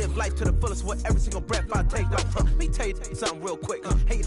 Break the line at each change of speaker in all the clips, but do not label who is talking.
live life to the fullest with every single breath I take. Let me tell you something real quick. Hey,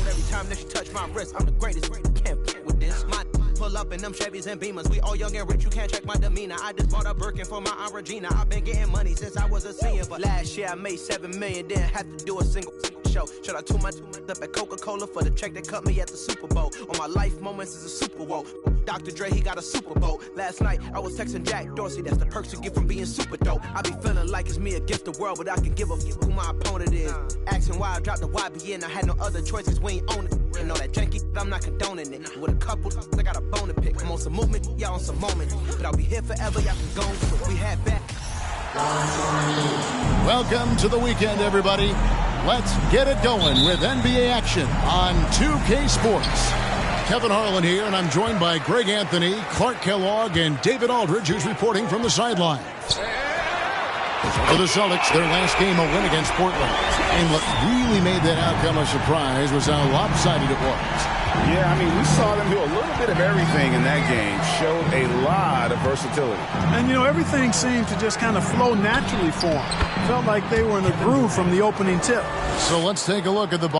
every time that you touch my wrist, I'm the greatest. Can't play with this. My pull up in them Chevys and Beamers. We all young and rich, you can't check my demeanor. I just bought a Birkin for my Aunt Regina. I've been getting money since I was a senior, but last year I made $7 million, didn't have to do a single show. Should I tune my up at Coca-Cola for the check that cut me at the Super Bowl? All my life moments is a Super Bowl. Dr. Dre, he got a Super Bowl. Last night I was texting Jack Dorsey. That's the perks you get from being super dope. I be feeling like it's me against the world, but I can give a fuck who my opponent is. Asking why I dropped the YBN, I had no other choices. We ain't own it. And all that janky, I'm not condoning it. With a couple, I got a bone to pick. I'm on some movement, y'all on some moment. But I'll be here forever, y'all can go quick. We had back.
Welcome to the weekend, everybody. Let's get it going with NBA action on 2K Sports. Kevin Harlan here, and I'm joined by Greg Anthony, Clark Kellogg, and David Aldridge, who's reporting from the sidelines. For the Celtics, their last game a win against Portland. And what really made that outcome a surprise was how lopsided it was.
Yeah, I mean, we saw them do a little bit of everything in that game. Showed a lot of versatility.
And, you know, everything seemed to just kind of flow naturally for them. Felt like they were in a groove from the opening tip.
So let's take a look at the ball.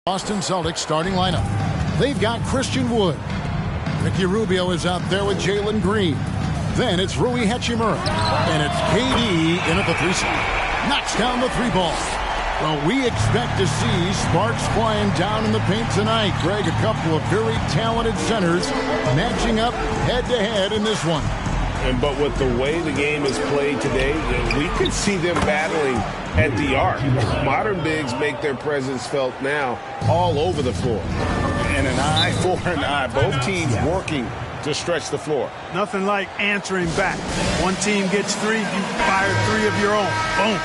Boston Celtics starting lineup. They've got Christian Wood. Ricky Rubio is out there with Jalen Green. Then it's Rui Hachimura. And it's KD in at the 3 slot. Knocks down the 3 ball. Well, we expect to see sparks flying down in the paint tonight. Greg, a couple of very talented centers matching up head-to-head in this one.
But with the way the game is played today, we could see them battling at the arc. Modern bigs make their presence felt now all over the floor. And an eye for an eye. Both teams working to stretch the floor.
Nothing like answering back. One team gets 3, you fire 3 of your own. Boom.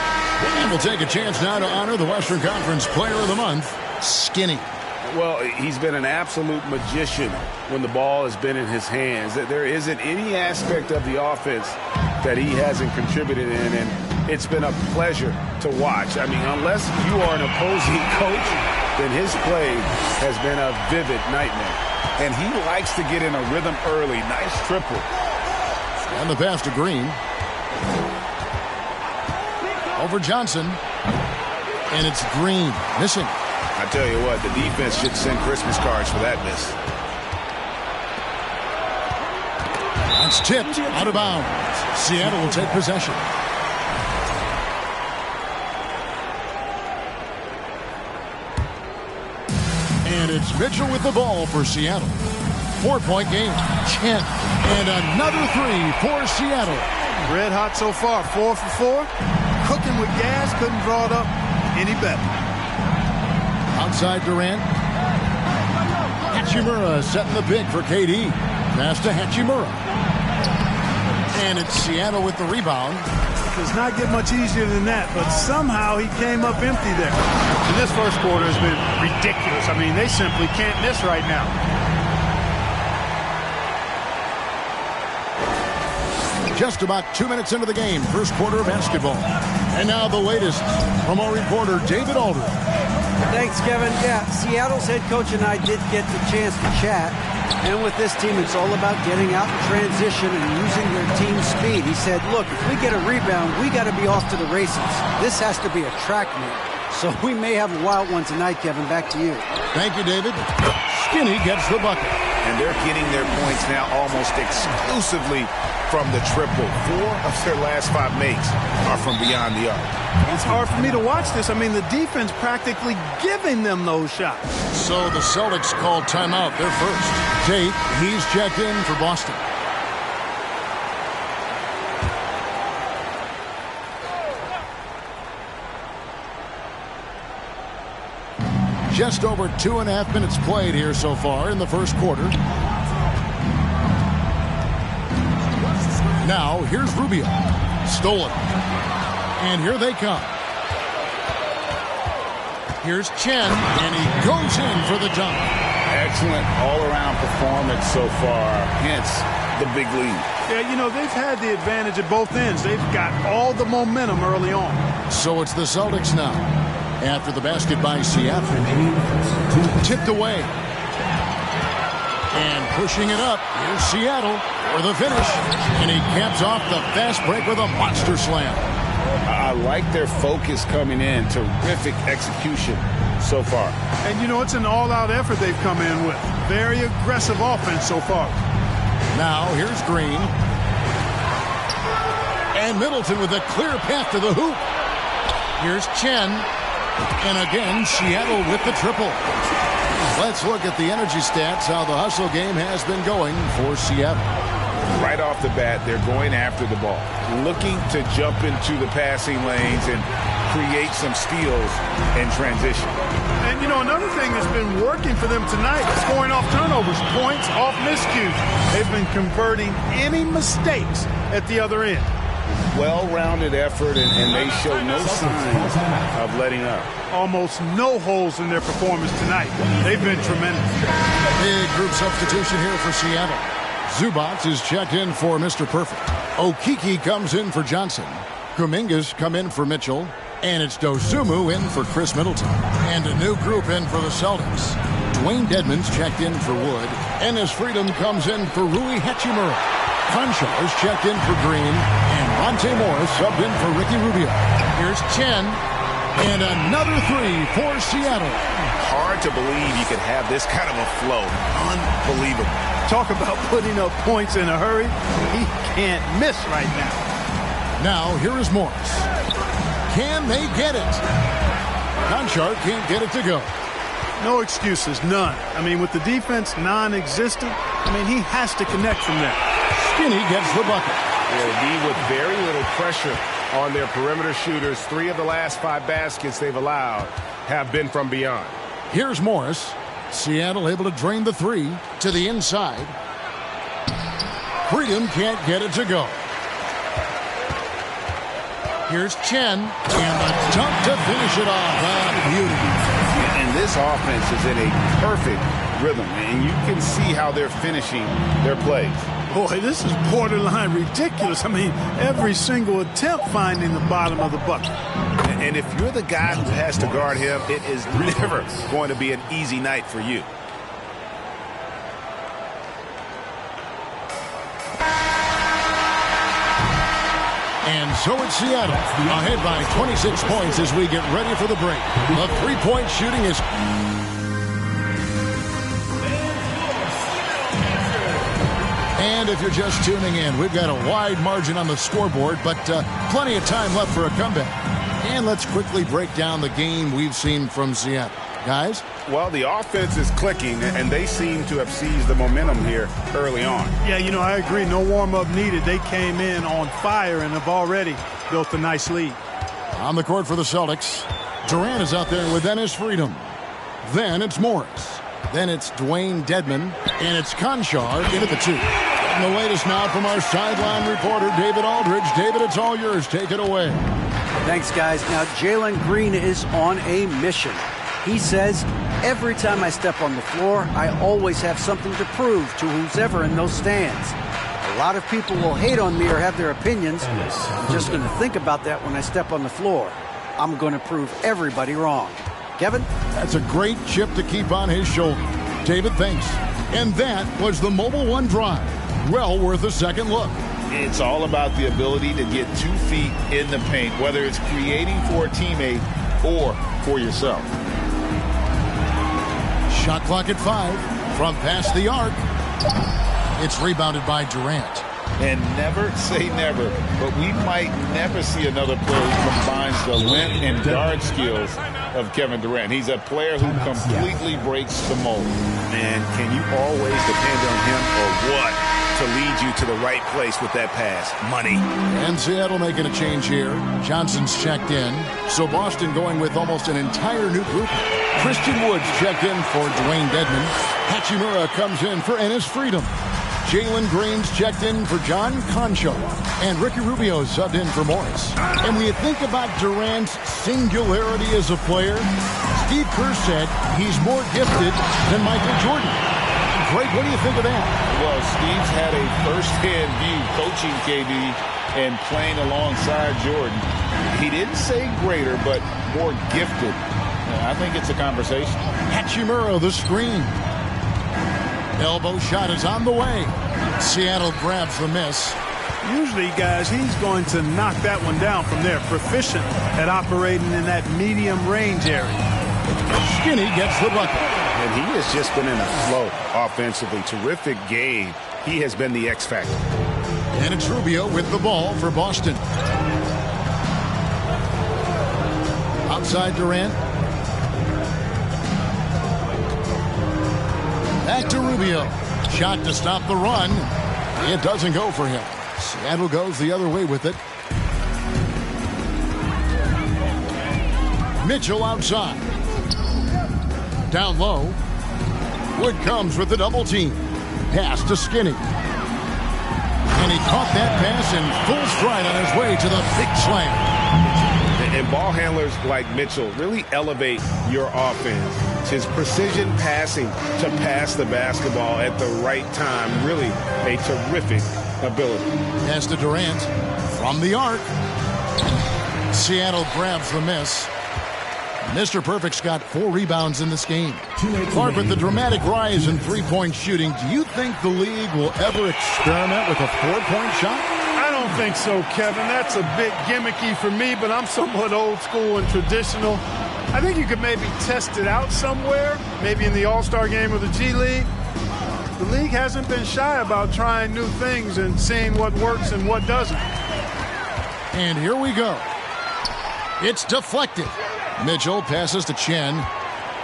And we'll take a chance now to honor the Western Conference Player of the Month, Skinny.
Well, he's been an absolute magician when the ball has been in his hands. There isn't any aspect of the offense that he hasn't contributed in, and it's been a pleasure to watch. I mean, unless you are an opposing coach, then his play has been a vivid nightmare. And he likes to get in a rhythm early. Nice triple.
And the pass to Green. Over Johnson. And it's Green missing.
I tell you what, the defense should send Christmas cards for that miss.
That's tipped out of bounds. Seattle will take possession. And it's Mitchell with the ball for Seattle. 4-point game. Chen. And another 3 for Seattle.
Red hot so far. 4 for 4. Cooking with gas. Couldn't draw it up any better.
Outside Durant. Hachimura setting the pick for KD. Pass to Hachimura. And it's Seattle with the rebound.
Does not get much easier than that, but somehow he came up empty there. And this first quarter has been ridiculous. I mean, they simply can't miss right now.
Just about 2 minutes into the game, first quarter of basketball. And now the latest from our reporter, David Aldridge.
Thanks, Kevin. Yeah, Seattle's head coach and I did get the chance to chat. And with this team, it's all about getting out in transition and using their team speed. He said, look, if we get a rebound, we got to be off to the races. This has to be a track meet. So we may have a wild one tonight, Kevin. Back to you.
Thank you, David. Skinny gets the bucket.
And they're getting their points now almost exclusively from the triple. 4 of their last 5 makes are from beyond the arc.
It's hard for me to watch this. I mean, the defense practically giving them those shots.
So the Celtics called timeout. They're first. Tate, he's checked in for Boston. Just over 2.5 minutes played here so far in the first quarter. Now, here's Rubio. Stolen. And here they come. Here's Chen, and he goes in for the dunk.
Excellent all-around performance so far, hence the big lead.
Yeah, you know, they've had the advantage at both ends. They've got all the momentum early on.
So it's the Celtics now. after the basket by Seattle. Tipped away. And pushing it up, here's Seattle for the finish. And he caps off the fast break with a monster slam.
I like their focus coming in. Terrific execution so far.
And, you know, it's an all-out effort they've come in with. Very aggressive offense so far.
Now, here's Green. And Middleton with a clear path to the hoop. Here's Chen. And again, Seattle with the triple. Let's look at the energy stats, how the hustle game has been going for Seattle.
Right off the bat, they're going after the ball, looking to jump into the passing lanes and create some steals in transition.
And, you know, another thing that's been working for them tonight, scoring off turnovers, points off miscues. They've been converting any mistakes at the other end.
Well-rounded effort, and they show no signs of letting up.
Almost no holes in their performance tonight. They've been tremendous.
Big group substitution here for Seattle. Zubac is checked in for Mr. Perfect. Okeke comes in for Johnson. Kumingas come in for Mitchell. And it's Dosunmu in for Chris Middleton. And a new group in for the Celtics. Dwayne Dedmon's checked in for Wood. Enes Freedom comes in for Rui Hachimura. Conchar is checked in for Green. And Monte Morris subbed in for Ricky Rubio. Here's Chen. And another three for Seattle.
Hard to believe you could have this kind of a flow. Unbelievable.
Talk about putting up points in a hurry. He can't miss right now.
Now, here is Morris. Can they get it? Conchar can't get it to go.
No excuses, none. I mean, with the defense non-existent, I mean, he has to connect from there.
Skinny gets the bucket.
Yeah, D with very little pressure on their perimeter shooters. 3 of the last 5 baskets they've allowed have been from beyond.
Here's Morris. Seattle able to drain the 3 to the inside. Freedom can't get it to go. Here's Chen, and the dunk to finish it off. Beauty.
And this offense is in a perfect rhythm, and you can see how they're finishing their plays.
Boy, this is borderline ridiculous. I mean, every single attempt finding the bottom of the bucket.
And if you're the guy who has to guard him, it is never going to be an easy night for you.
And so it's Seattle, ahead by 26 points as we get ready for the break. The three-point shooting is... And if you're just tuning in, we've got a wide margin on the scoreboard, but plenty of time left for a comeback. And let's quickly break down the game we've seen from Seattle. Guys?
Well, the offense is clicking, and they seem to have seized the momentum here early on.
Yeah, you know, I agree. No warm-up needed. They came in on fire and have already built a nice lead.
On the court for the Celtics, Durant is out there with Enes Freedom. Then it's Morris. Then it's Dwayne Dedmon. And it's Conchar in at the 2. And the latest now from our sideline reporter, David Aldridge. David, it's all yours. Take it away.
Thanks, guys. Now, Jalen Green is on a mission. He says, every time I step on the floor, I always have something to prove to who's ever in those stands. A lot of people will hate on me or have their opinions. I'm just going to think about that when I step on the floor. I'm going to prove everybody wrong. Kevin?
That's a great chip to keep on his shoulder. David, thanks. And that was the Mobile One drive. Well worth a second look.
It's all about the ability to get 2 feet in the paint, whether it's creating for a teammate or for yourself.
Shot clock at 5 from past the arc. It's rebounded by Durant.
And never say never, but we might never see another player who combines the length and guard skills of Kevin Durant. He's a player who completely breaks the mold. And can you always depend on him or what to lead you to the right place with that pass? Money.
And Seattle making a change here. Johnson's checked in. So Boston going with almost an entire new group. Christian Woods checked in for Dwayne Dedmon. Hachimura comes in for Enes Freedom. Jalen Green's checked in for John Conchar. And Ricky Rubio subbed in for Morris. And when you think about Durant's singularity as a player, Steve Kerr said he's more gifted than Michael Jordan. Greg, what do you think of that?
Well, Steve's had a first-hand view coaching KD and playing alongside Jordan. He didn't say greater, but more gifted. I think it's a conversation.
Hachimura, the screen. Elbow shot is on the way. Seattle grabs the miss.
Usually, guys, he's going to knock that one down from there. Proficient at operating in that medium range area.
Skinny gets the bucket.
And he has just been in a flow offensively. Terrific game. He has been the X factor.
And it's Rubio with the ball for Boston. Outside Durant. Back to Rubio. Shot to stop the run. It doesn't go for him. Seattle goes the other way with it. Mitchell outside. Down low. Wood comes with the double team. Pass to Skinny. And he caught that pass in full stride on his way to the big slam.
And ball handlers like Mitchell really elevate your offense. His precision passing to pass the basketball at the right time. Really a terrific ability.
Pass to Durant from the arc. Seattle grabs the miss. Mr. Perfect's got 4 rebounds in this game. Clark, with the dramatic rise in three-point shooting, do you think the league will ever experiment with a 4-point shot?
I don't think so, Kevin. That's a bit gimmicky for me, but I'm somewhat old school and traditional. I think you could maybe test it out somewhere, maybe in the All-Star game or the G League. The league hasn't been shy about trying new things and seeing what works and what doesn't.
And here we go. It's deflected. Mitchell passes to Chen.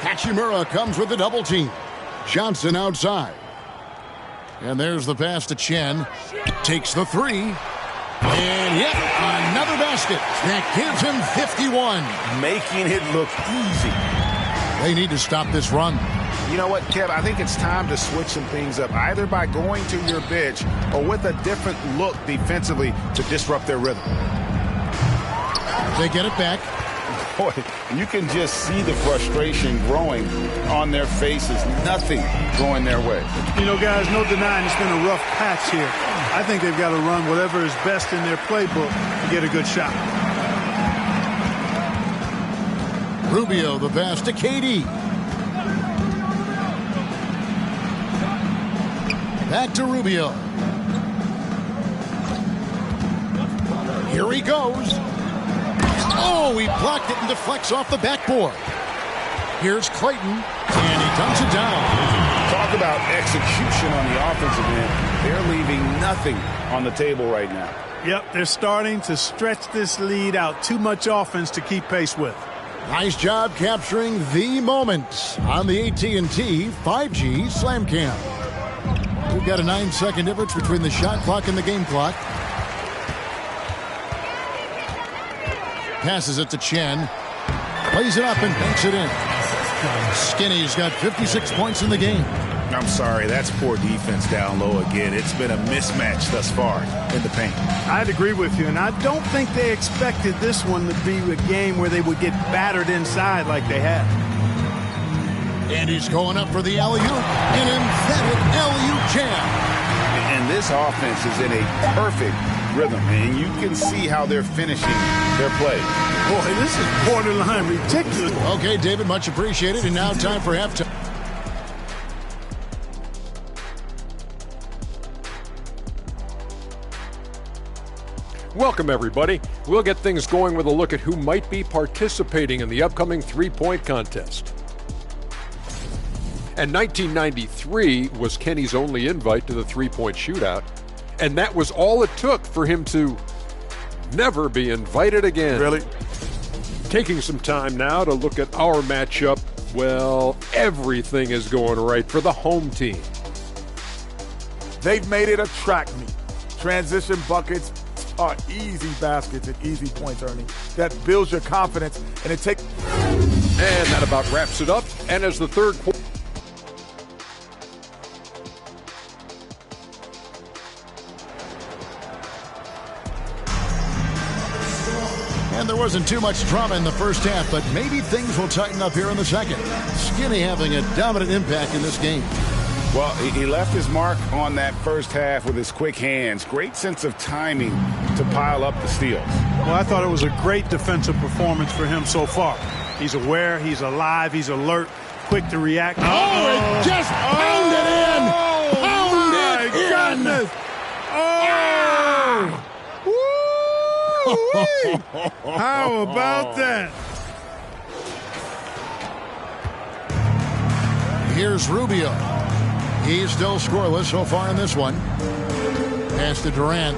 Hachimura comes with the double team. Johnson outside. And there's the pass to Chen. Takes the 3. And yet another basket. That gives him 51.
Making it look easy.
They need to stop this run.
You know what, Kev? I think it's time to switch some things up, either by going to your bench or with a different look defensively to disrupt their rhythm.
They get it back.
Boy, you can just see the frustration growing on their faces. Nothing going their way.
You know, guys, no denying it's been a rough patch here. I think they've got to run whatever is best in their playbook to get a good shot.
Rubio, the pass to KD. Back to Rubio. Here he goes. Oh, he blocked it and deflects off the backboard. Here's Clayton, and he dumps it down.
Talk about execution on the offensive end. They're leaving nothing on the table right now.
Yep, they're starting to stretch this lead out. Too much offense to keep pace with.
Nice job capturing the moment on the AT&T 5G Slam Cam. We've got a 9-second difference between the shot clock and the game clock. Passes it to Chen. Plays it up and banks it in. Skinny's got 56 points in the game.
I'm sorry, that's poor defense down low again. It's been a mismatch thus far in the paint.
I'd agree with you, and I don't think they expected this one to be a game where they would get battered inside like they have.
And he's going up for the alley-oop. An emphatic alley-oop jam.
And this offense is in a perfect rhythm, and you can see how they're finishing their play.
Boy, this is borderline ridiculous.
Okay, David, much appreciated. And now time for halftime.
Welcome, everybody. We'll get things going with a look at who might be participating in the upcoming three-point contest. And 1993 was Kenny's only invite to the three-point shootout, and that was all it took for him to never be invited again.
Really?
Taking some time now to look at our matchup. Well, everything is going right for the home team.
They've made it a track meet. Transition buckets are easy baskets and easy points, Ernie. That builds your confidence, and it takes...
And that about wraps it up. And as the third quarter...
And there wasn't too much drama in the first half, but maybe things will tighten up here in the second. Skinny having a dominant impact in this game.
Well, he left his mark on that first half with his quick hands. Great sense of timing to pile up the steals.
Well, I thought it was a great defensive performance for him so far. He's aware, he's alive, he's alert, quick to react.
Oh, it just pounded in! Pounded in!
Goodness. Oh! Woo-wee. How about that?
Here's Rubio. He's still scoreless so far in this one. Pass to Durant.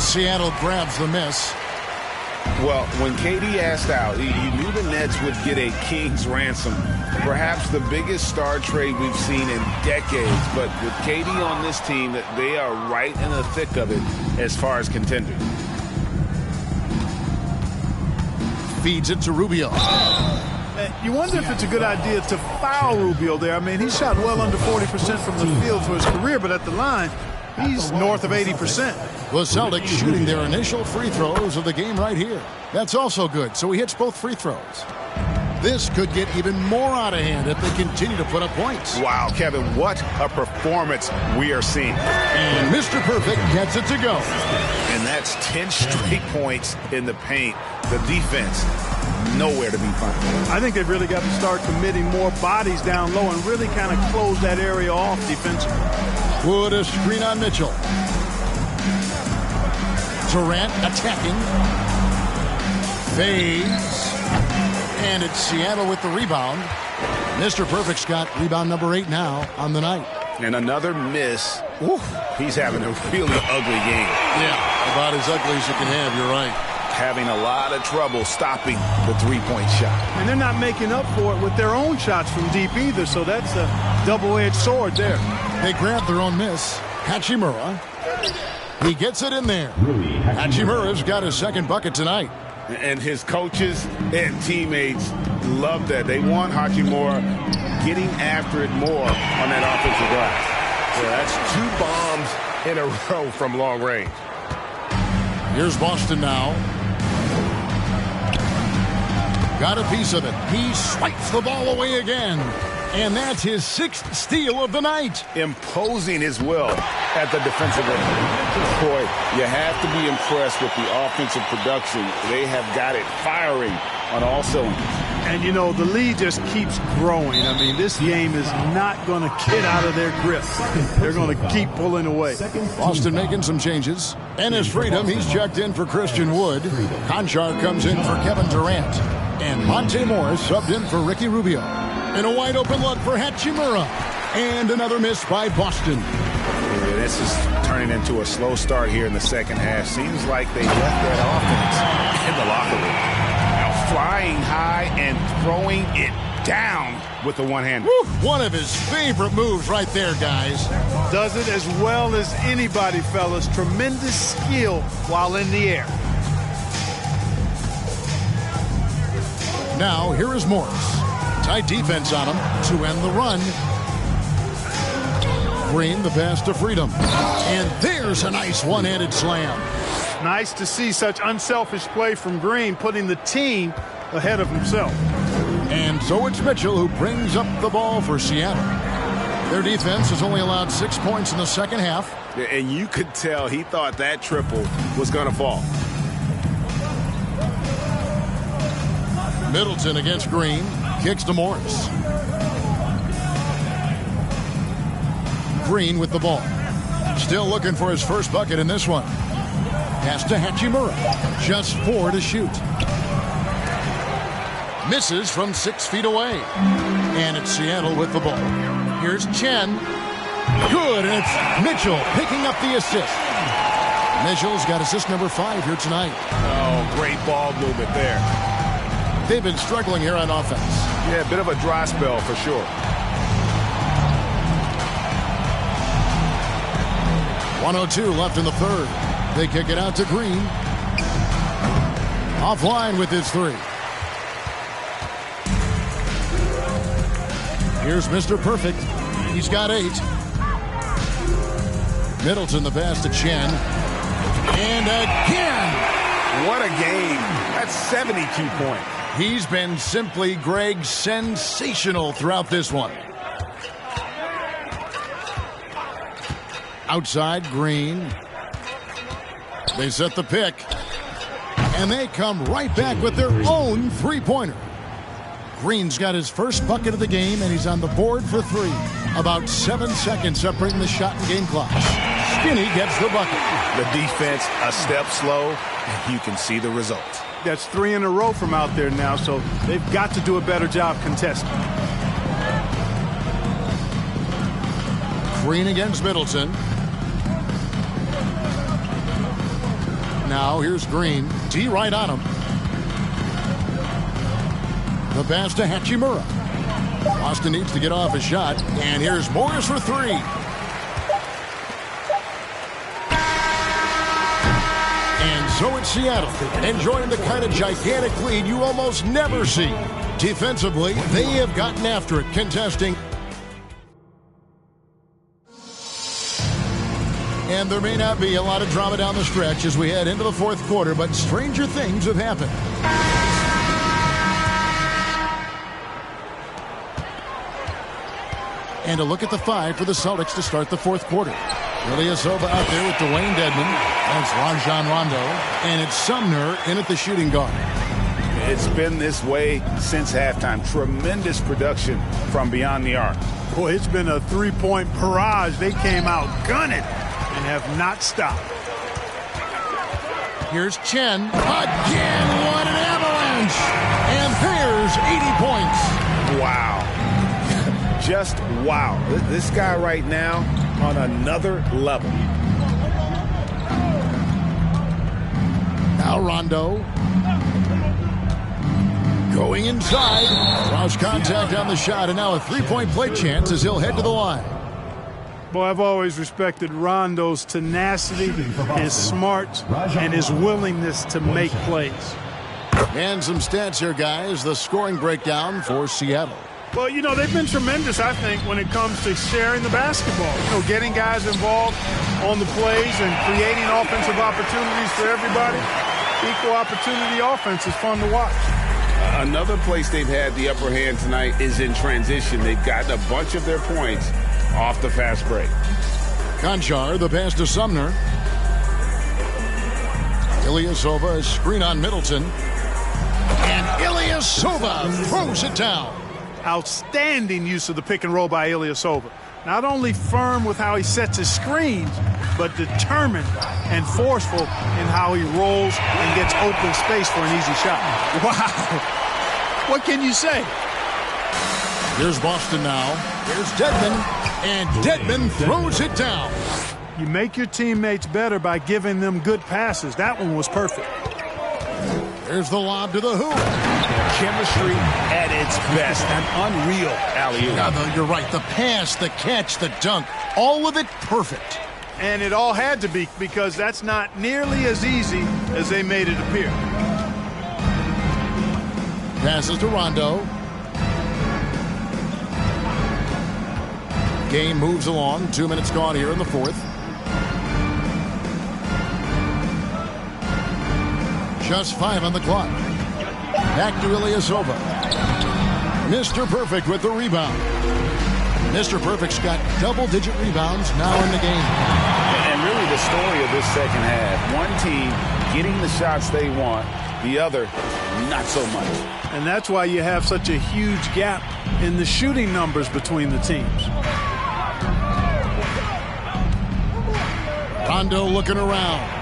Seattle grabs the miss.
Well, when KD asked out, you knew the Nets would get a king's ransom. Perhaps the biggest star trade we've seen in decades. But with KD on this team, they are right in the thick of it as far as contenders.
Feeds it to Rubio.
You wonder if it's a good idea to foul Rubio there. I mean, he shot well under 40% from the field for his career, but at the line, he's north of 80%.
The Celtics shooting their initial free throws of the game right here. That's also good, so he hits both free throws. This could get even more out of hand if they continue to put up points.
Wow, Kevin, what a performance we are seeing.
And Mr. Perfect gets it to go.
And that's 10 straight points in the paint. The defense, nowhere to be found.
I think they've really got to start committing more bodies down low and really kind of close that area off defensively.
Wood a screen on Mitchell. Durant attacking. Fades. And it's Seattle with the rebound. Mr. Perfect's got rebound number 8 now on the night.
And another miss. Ooh, he's having a really ugly game.
Yeah, about as ugly as you can have, you're right.
Having a lot of trouble stopping the three-point shot.
And they're not making up for it with their own shots from deep either, so that's a double-edged sword there.
They grab their own miss. Hachimura. He gets it in there. Hachimura's got his second bucket tonight.
And his coaches and teammates love that. They want Hachimura getting after it more on that offensive glass.
Yeah, that's 2 bombs in a row from long range.
Here's Boston now. Got a piece of it. He swipes the ball away again. And that's his 6th steal of the night.
Imposing his will at the defensive end. Boy, you have to be impressed with the offensive production. They have got it firing on all cylinders.
And, you know, the lead just keeps growing. I mean, this game is not going to get out of their grip. They're going to keep pulling away.
Boston making some changes. Ennis Freedom, he's checked in for Christian Wood. Konchar comes in for Kevin Durant. And Monte Morris subbed in for Ricky Rubio. And a wide open look for Hachimura. And another miss by Boston.
Yeah, this is turning into a slow start here in the second half. Seems like they left that offense in the locker room. Now flying high and throwing it down with the one-hander.
One of his favorite moves right there, guys.
Does it as well as anybody, fellas. Tremendous skill while in the air.
Now, here is Morris. Tight defense on him to end the run. Green, the pass to Freedom. And there's a nice one-handed slam.
Nice to see such unselfish play from Green, putting the team ahead of himself.
And so it's Mitchell who brings up the ball for Seattle. Their defense has only allowed 6 points in the second half.
And you could tell he thought that triple was going to fall.
Middleton against Green. Kicks to Morris. Green with the ball. Still looking for his first bucket in this one. Pass to Hachimura. Just 4 to shoot. Misses from 6 feet away. And it's Seattle with the ball. Here's Chen. Good, and it's Mitchell picking up the assist. Mitchell's got assist number 5 here tonight.
Oh, great ball movement there.
They've been struggling here on offense.
Yeah, a bit of a dry spell for sure. .102 left in the third.
They kick it out to Green. Offline with his 3. Here's Mr. Perfect. He's got 8. Middleton the pass to Chen. And again.
What a game. That's 72 points.
He's been simply, Greg, sensational throughout this one. Outside, Green. They set the pick. And they come right back with their own three-pointer. Green's got his first bucket of the game, and he's on the board for 3. About 7 seconds separating the shot and game clock. Skinny gets the bucket.
The defense a step slow, and you can see the result.
That's 3 in a row from out there now, so they've got to do a better job contesting.
Green against Middleton. Now here's Green. D right on him. The pass to Hachimura. Boston needs to get off a shot. And here's Morris for 3. And so it's Seattle, enjoying the kind of gigantic lead you almost never see. Defensively, they have gotten after it, contesting. And there may not be a lot of drama down the stretch as we head into the fourth quarter, but stranger things have happened. And a look at the 5 for the Celtics to start the fourth quarter. Ilyasova out there with Dwayne Dedmon. That's Rajon Rondo. And it's Sumner in at the shooting guard.
It's been this way since halftime. Tremendous production from beyond the arc.
Boy, it's been a three-point barrage. They came out gunning and have not stopped.
Here's Chen. Again, what an avalanche! And there's 80 points.
Wow. Just wow. This guy right now on another level.
Now Rondo. Going inside. Draws contact on the shot, and now a three-point play chance as he'll head to the line.
Boy, I've always respected Rondo's tenacity, his smarts, and his willingness to make plays.
And some stats here, guys. The scoring breakdown for Seattle.
Well, you know, they've been tremendous, I think, when it comes to sharing the basketball. You know, getting guys involved on the plays and creating offensive opportunities for everybody. Equal opportunity offense is fun to watch.
Another place they've had the upper hand tonight is in transition. They've gotten a bunch of their points off the fast break.
Konchar, the pass to Sumner. Ilyasova, a screen on Middleton. And Ilyasova throws it down.
Outstanding use of the pick and roll by Ilyasova. Not only firm with how he sets his screens, but determined and forceful in how he rolls and gets open space for an easy shot. Wow. What can you say?
Here's Boston now. Here's Dedmon. And Dedmon throws it down.
You make your teammates better by giving them good passes. That one was perfect.
There's the lob to the hoop.
Chemistry at its best. An unreal alley-oop.
Yeah, you're right. The pass, the catch, the dunk, all of it perfect.
And it all had to be, because that's not nearly as easy as they made it appear.
Passes to Rondo. Game moves along. 2 minutes gone here in the fourth. Just 5 on the clock. Back to Ilyasova. Mr. Perfect with the rebound. Mr. Perfect's got double-digit rebounds now in the game.
And really the story of this second half. One team getting the shots they want, the other not so much.
And that's why you have such a huge gap in the shooting numbers between the teams.
Rondo looking around.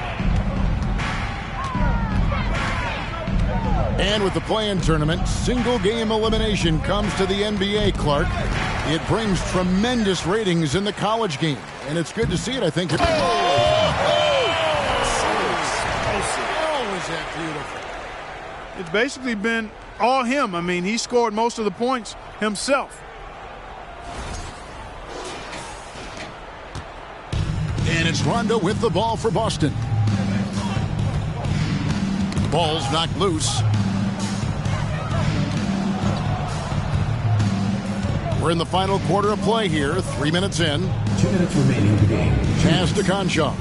And with the play-in tournament, single-game elimination comes to the NBA, Clark. It brings tremendous ratings in the college game. And it's good to see it, I think. Oh, is that beautiful.
It's basically been all him. I mean, he scored most of the points himself.
And it's Rondo with the ball for Boston. Ball's knocked loose. We're in the final quarter of play here. 3 minutes in.
2 minutes remaining in the game.
Pass to Konchar.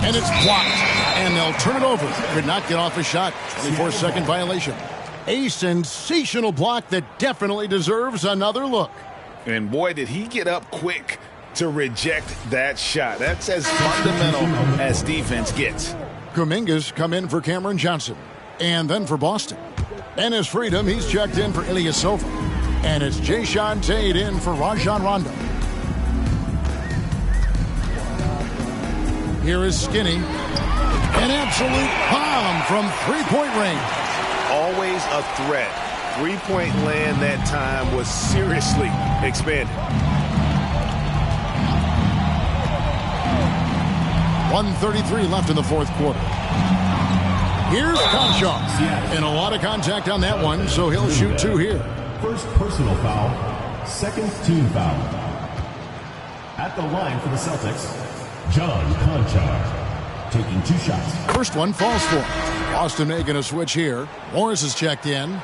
And it's blocked. And they'll turn it over. Could not get off a shot. 24-second violation. A sensational block that definitely deserves another look.
And boy, did he get up quick to reject that shot. That's as fundamental as defense gets.
Kuminga's come in for Cameron Johnson. And then for Boston. Dennis Freedom, he's checked in for Ilyasova. And it's Jayshawn Tate in for Rajon Rondo. Here is Skinny. An absolute bomb from three-point range.
Always a threat. Three-point land that time was seriously expanded.
1:33 left in the fourth quarter. Here's Conchar. And a lot of contact on that one, so he'll shoot two here.
First personal foul, second team foul. At the line for the Celtics, John Conchar, taking 2 shots.
First one falls for him. Boston making a switch here. Morris is checked in.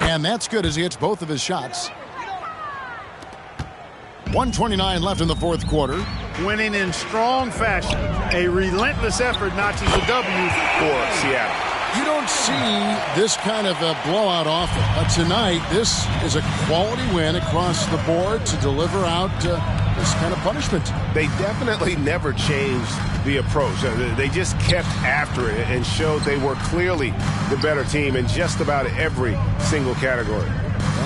And that's good as he hits both of his shots. 1:29 left in the fourth quarter.
Winning in strong fashion. A relentless effort notches a W
for Seattle.
You don't see this kind of a blowout often, but tonight this is a quality win across the board to deliver out this kind of punishment.
They definitely never changed the approach. They just kept after it and showed they were clearly the better team in just about every single category.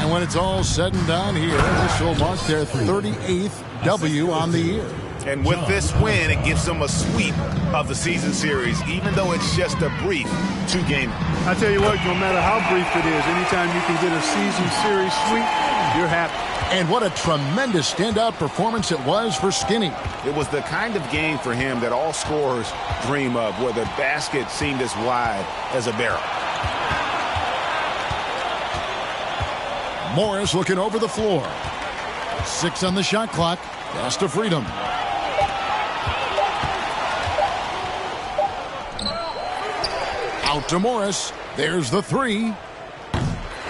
And when it's all said and done here, this will mark their 38th W on the year.
And with this win, it gives them a sweep of the season series, even though it's just a brief 2-game.
I tell you what, no matter how brief it is, anytime you can get a season series sweep, you're happy.
And what a tremendous standout performance it was for Skinny.
It was the kind of game for him that all scorers dream of, where the basket seemed as wide as a barrel.
Morris looking over the floor. 6 on the shot clock. Pass to Freedom. Out to Morris. There's the 3.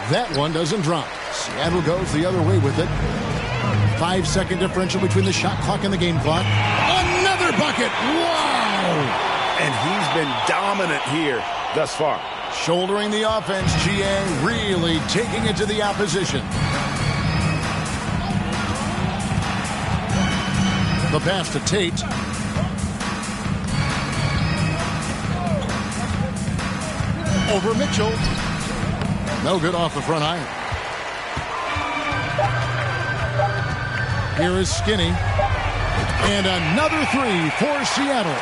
That one doesn't drop. Seattle goes the other way with it. 5-second differential between the shot clock and the game clock. Another bucket. Wow!
And he's been dominant here thus far.
Shouldering the offense, GA really taking it to the opposition. The pass to Tate. Over Mitchell. No good off the front iron. Here is Skinny. And another 3 for Seattle.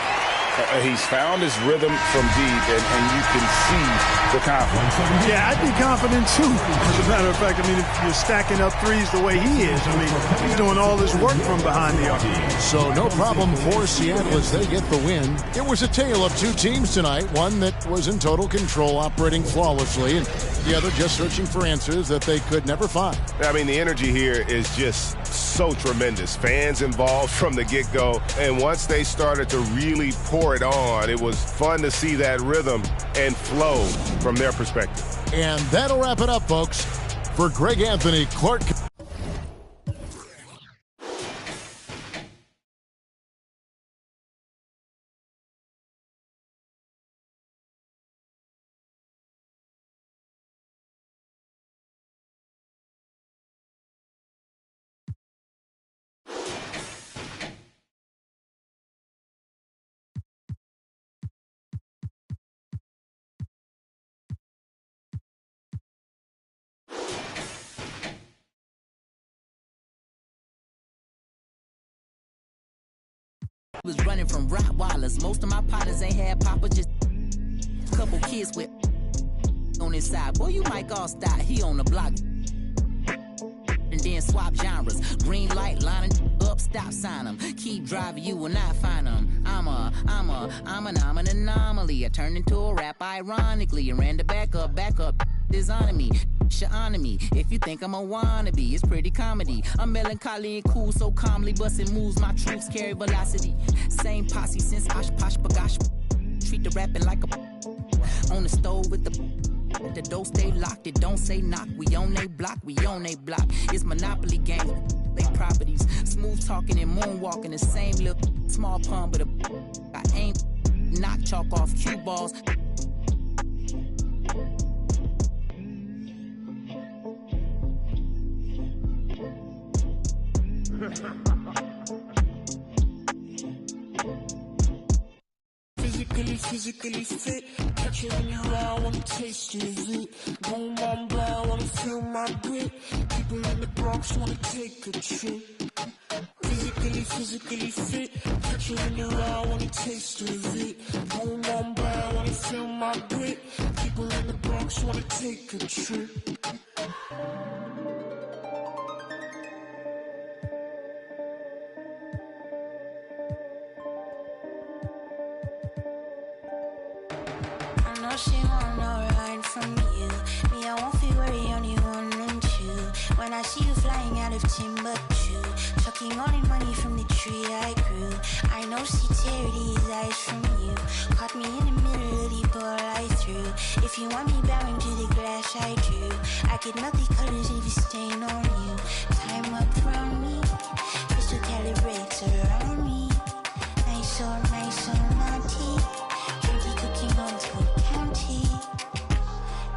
He's found his rhythm from deep, and you can see the confidence.
Yeah, I'd be confident too. As a matter of fact, I mean, if you're stacking up threes the way he is, I mean, he's doing all this work from behind the arc.
So no problem for Seattle as they get the win. It was a tale of 2 teams tonight. One that was in total control, operating flawlessly, and the other just searching for answers that they could never find.
I mean, the energy here is just so tremendous. Fans involved from the get-go, and once they started to really pour it on, it was fun to see that rhythm and flow from their perspective.
And that'll wrap it up, folks. For Greg Anthony, Clark.
Was running from Rottweilers. Most of my partners ain't had papa, just a couple kids with on his side. Boy, you might all stop. He on the block. And then swap genres. Green light lining up, stop sign them. Keep driving, you will not find them. I'm an anomaly. I turned into a rap ironically and ran the back up. Is on me. Honor me. If you think I'm a wannabe, it's pretty comedy. I'm melancholy and cool, so calmly busting moves. My troops carry velocity. Same posse since Osh Posh Bagash. Treat the rapping like a on the stove with the door stay locked. It don't say knock. We on they block. It's Monopoly game. They properties. Smooth talking and moonwalking the same little small pun, but I ain't knock chalk off cue balls.
Physically fit, catch it in your eye, wanna taste of it. Boom, on blind, wanna feel my grit. People in the Bronx wanna take a trip. Physically fit, catch it in your eye, wanna taste of it. Boom, on blind, wanna feel my grit. People in the Bronx wanna take a trip.
She want no ride from you. Me, I won't feel worry, only one and two. When I see you flying out of Timbuktu, chucking all the money from the tree I grew. I know sincerity is eyes from you. Caught me in the middle of the ball I threw. If you want me bowing to the glass I drew, I could melt the colors if you stain on you. Time up around me, crystal calibrates around me. Nice so naughty. Candy cooking on school.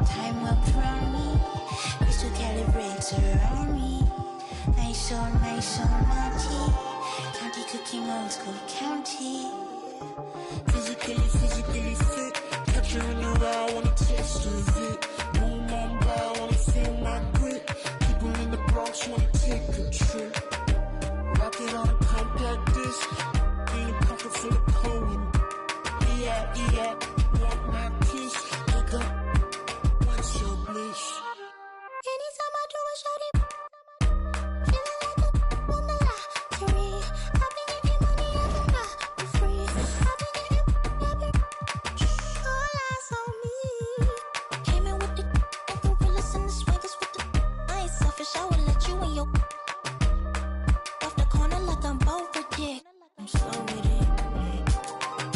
Time up around me, crystal calibrates around me. Nice so naughty. County cooking old school county.
Physically fit, catch you in your eye, wanna taste of it. Boom on by, wanna feel my grit. People in the Bronx wanna take a trip. Rock it on a compact disc, in a pocket full of coin. Yeah, want my kiss, look up.
Anytime I do a shawty, feeling like a on the lottery. I've been getting money, I've been not for free. I've been all eyes on me. Came in with the gorillas and the swaggers with the I ain't selfish, I would let you in your off the corner like I'm both a dick. I'm slow with it,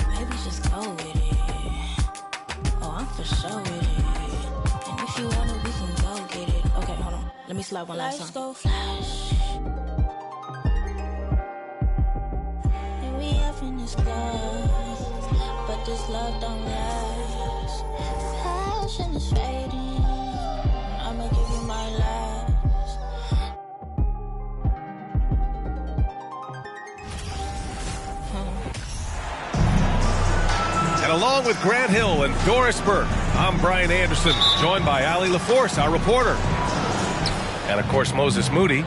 maybe just go with it. Oh, I'm for sure with it. If you want it, we can go get it. Okay, hold on. Let me slide one last time. Let's go flash. And we have in this glass, but this love don't last. Passion is fading. I'ma give you my last.
And along with Grant Hill and Doris Burke, I'm Brian Anderson, joined by Allie LaForce, our reporter. And, of course, Moses Moody.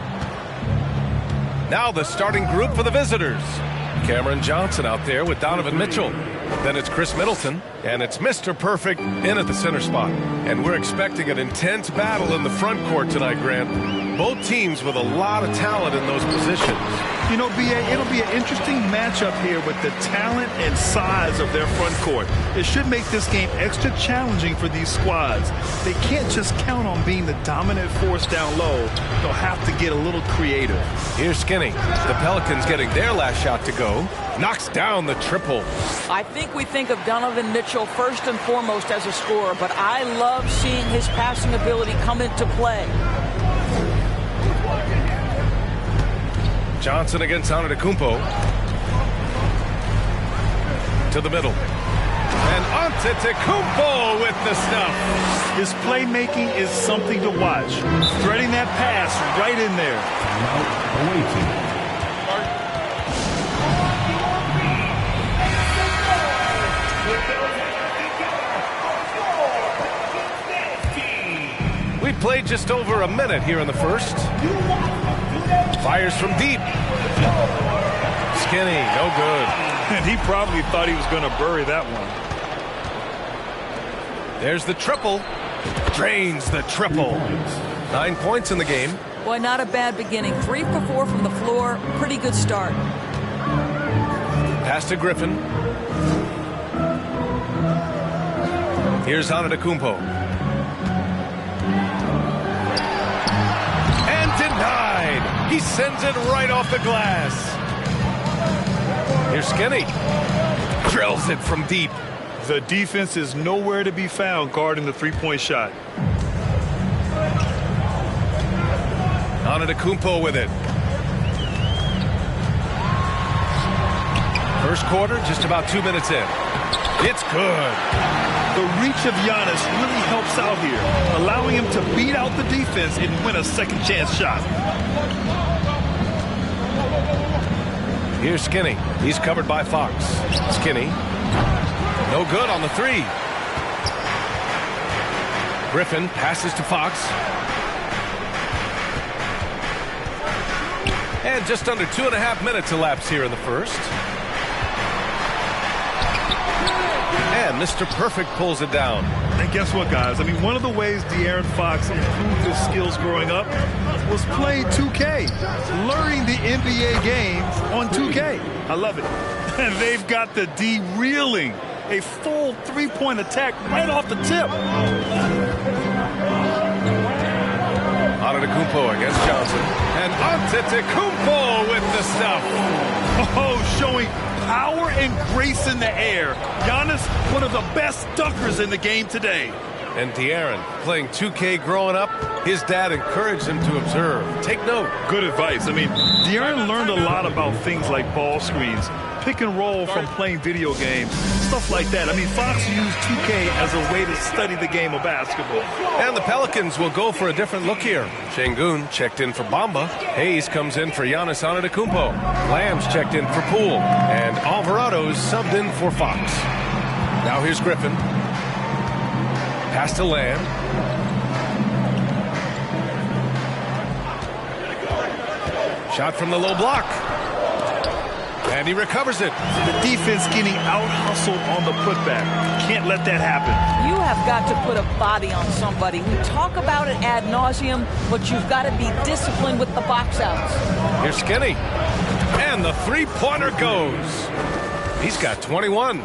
Now the starting group for the visitors. Cameron Johnson out there with Donovan Mitchell. Then it's Chris Middleton, and it's Mr. Perfect in at the center spot. And we're expecting an intense battle in the front court tonight, Grant. Both teams with a lot of talent in those positions.
You know, B.A., it'll be an interesting matchup here with the talent and size of their front court. It should make this game extra challenging for these squads. They can't just count on being the dominant force down low. They'll have to get a little creative.
Here's Skinny. The Pelicans getting their last shot to go. Knocks down the triple.
I think we think of Donovan Mitchell first and foremost as a scorer, but I love seeing his passing ability come into play.
Johnson against Antetokounmpo. To the middle. And Antetokounmpo with the stuff.
His playmaking is something to watch. Threading that pass right in there.
We played just over a minute here in the first. Fires from deep. Skinny, no good.
And he probably thought he was going to bury that one.
There's the triple. Drains the triple. 9 points in the game.
Boy, not a bad beginning. 3 for 4 from the floor. Pretty good start.
Pass to Griffin. Here's Antetokounmpo. And denied. He sends it right off the glass. Here's Skinny. Drills it from deep.
The defense is nowhere to be found guarding the three-point shot.
Antetokounmpo with it. First quarter, just about 2 minutes in. It's good.
The reach of Giannis really helps out here, allowing him to beat out the defense and win a second chance shot.
Here's Skinny. He's covered by Fox. Skinny. No good on the three. Griffin passes to Fox. And just under 2.5 minutes elapsed here in the first. And Mr. Perfect pulls it down.
And guess what, guys? I mean, one of the ways De'Aaron Fox improved his skills growing up was playing 2K, learning the NBA game on 2K. I love it. And they've got the D reeling. A full three-point attack right off the tip.
Antetokounmpo against Johnson. And Antetokounmpo with the stuff.
Oh, showing power and grace in the air. Giannis, one of the best dunkers in the game today.
And De'Aaron, playing 2K growing up, his dad encouraged him to observe. Take note.
Good advice. I mean, De'Aaron learned a lot about things like ball screens, pick and roll from playing video games, stuff like that. I mean, Fox used 2K as a way to study the game of basketball.
And the Pelicans will go for a different look here. Şengün checked in for Bamba. Hayes comes in for Giannis Antetokounmpo. Lamb's checked in for Poole. And Alvarado's subbed in for Fox. Now here's Griffin. Pass to Lamb. Shot from the low block. And he recovers it.
The defense getting out-hustled on the putback. Can't let that happen.
You have got to put a body on somebody. We talk about it ad nauseum, but you've got to be disciplined with the box outs.
Here's Skinny. And the three-pointer goes. He's got 21.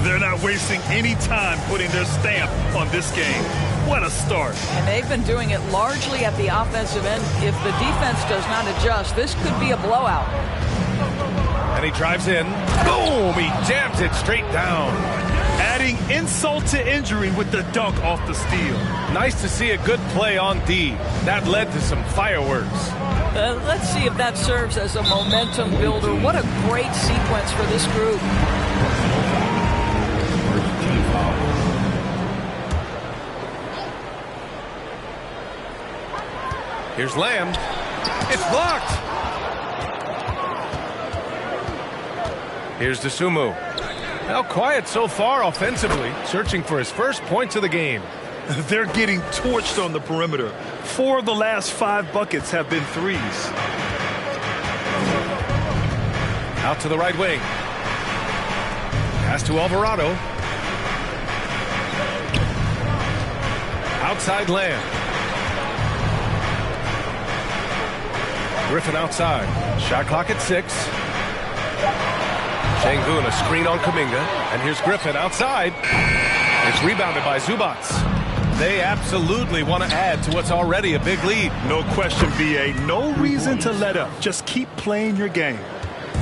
They're not wasting any time putting their stamp on this game. What a start.
And they've been doing it largely at the offensive end. If the defense does not adjust, this could be a blowout.
And he drives in. Boom! He jams it straight down.
Adding insult to injury with the dunk off the steal.
Nice to see a good play on D. That led to some fireworks.
Let's see if that serves as a momentum builder. What a great sequence for this group.
Here's Lamb. It's blocked. Here's Dosunmu. Now quiet so far offensively, searching for his first points of the game.
They're getting torched on the perimeter. 4 of the last 5 buckets have been threes.
Out to the right wing. Pass to Alvarado. Outside Lamb. Griffin outside. Shot clock at 6. Şengün, a screen on Kuminga. And here's Griffin outside. It's rebounded by Zubac. They absolutely want to add to what's already a big lead.
No question, B.A. No reason to let up. Just keep playing your game.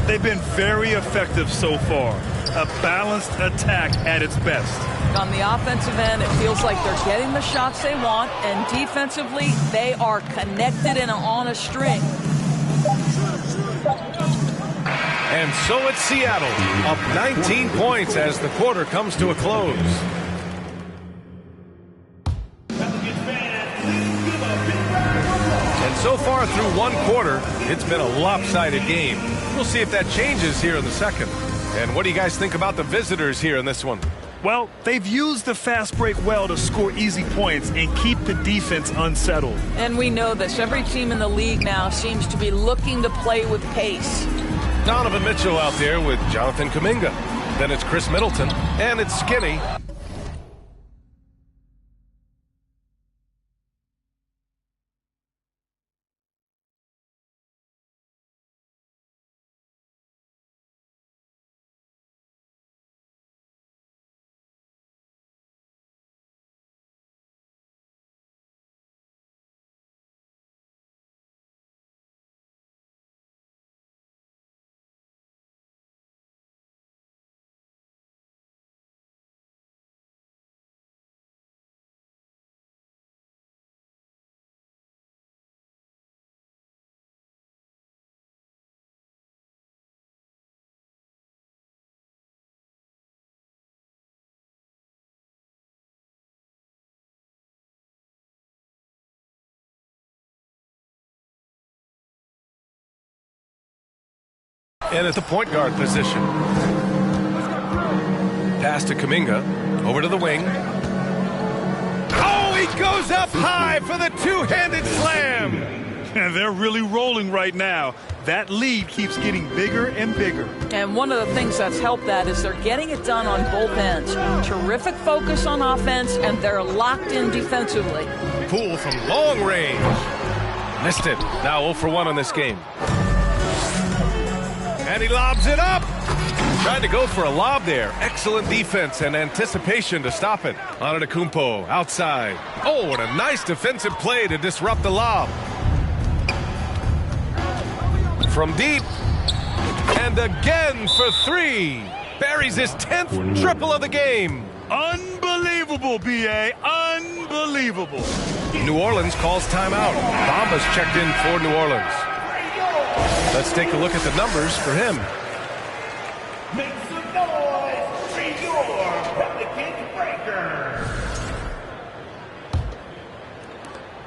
They've been very effective so far. A balanced attack at its best.
On the offensive end, it feels like they're getting the shots they want, and defensively, they are connected and on a string.
And so it's Seattle, up 19 points as the quarter comes to a close. And so far through one quarter, it's been a lopsided game. We'll see if that changes here in the second. And what do you guys think about the visitors here in this one?
Well, they've used the fast break well to score easy points and keep the defense unsettled.
And we know this. Every team in the league now seems to be looking to play with pace.
Donovan Mitchell out there with Jonathan Kuminga. Then it's Chris Middleton, and it's Skinny. And at the point guard position. Pass to Kuminga. Over to the wing. Oh, he goes up high for the two-handed slam.
And they're really rolling right now. That lead keeps getting bigger and bigger.
And one of the things that's helped that is they're getting it done on both ends. Terrific focus on offense, and they're locked in defensively.
Poole from long range. Missed it. Now 0 for 1 on this game. And he lobs it up. Tried to go for a lob there. Excellent defense and anticipation to stop it. Antetokounmpo outside. Oh, and a nice defensive play to disrupt the lob. From deep. And again for 3. Buries his 10th triple of the game.
Unbelievable, B.A. Unbelievable.
New Orleans calls timeout. Bamba's checked in for New Orleans. Let's take a look at the numbers for him.
Make some noise for your Pelican Breakers.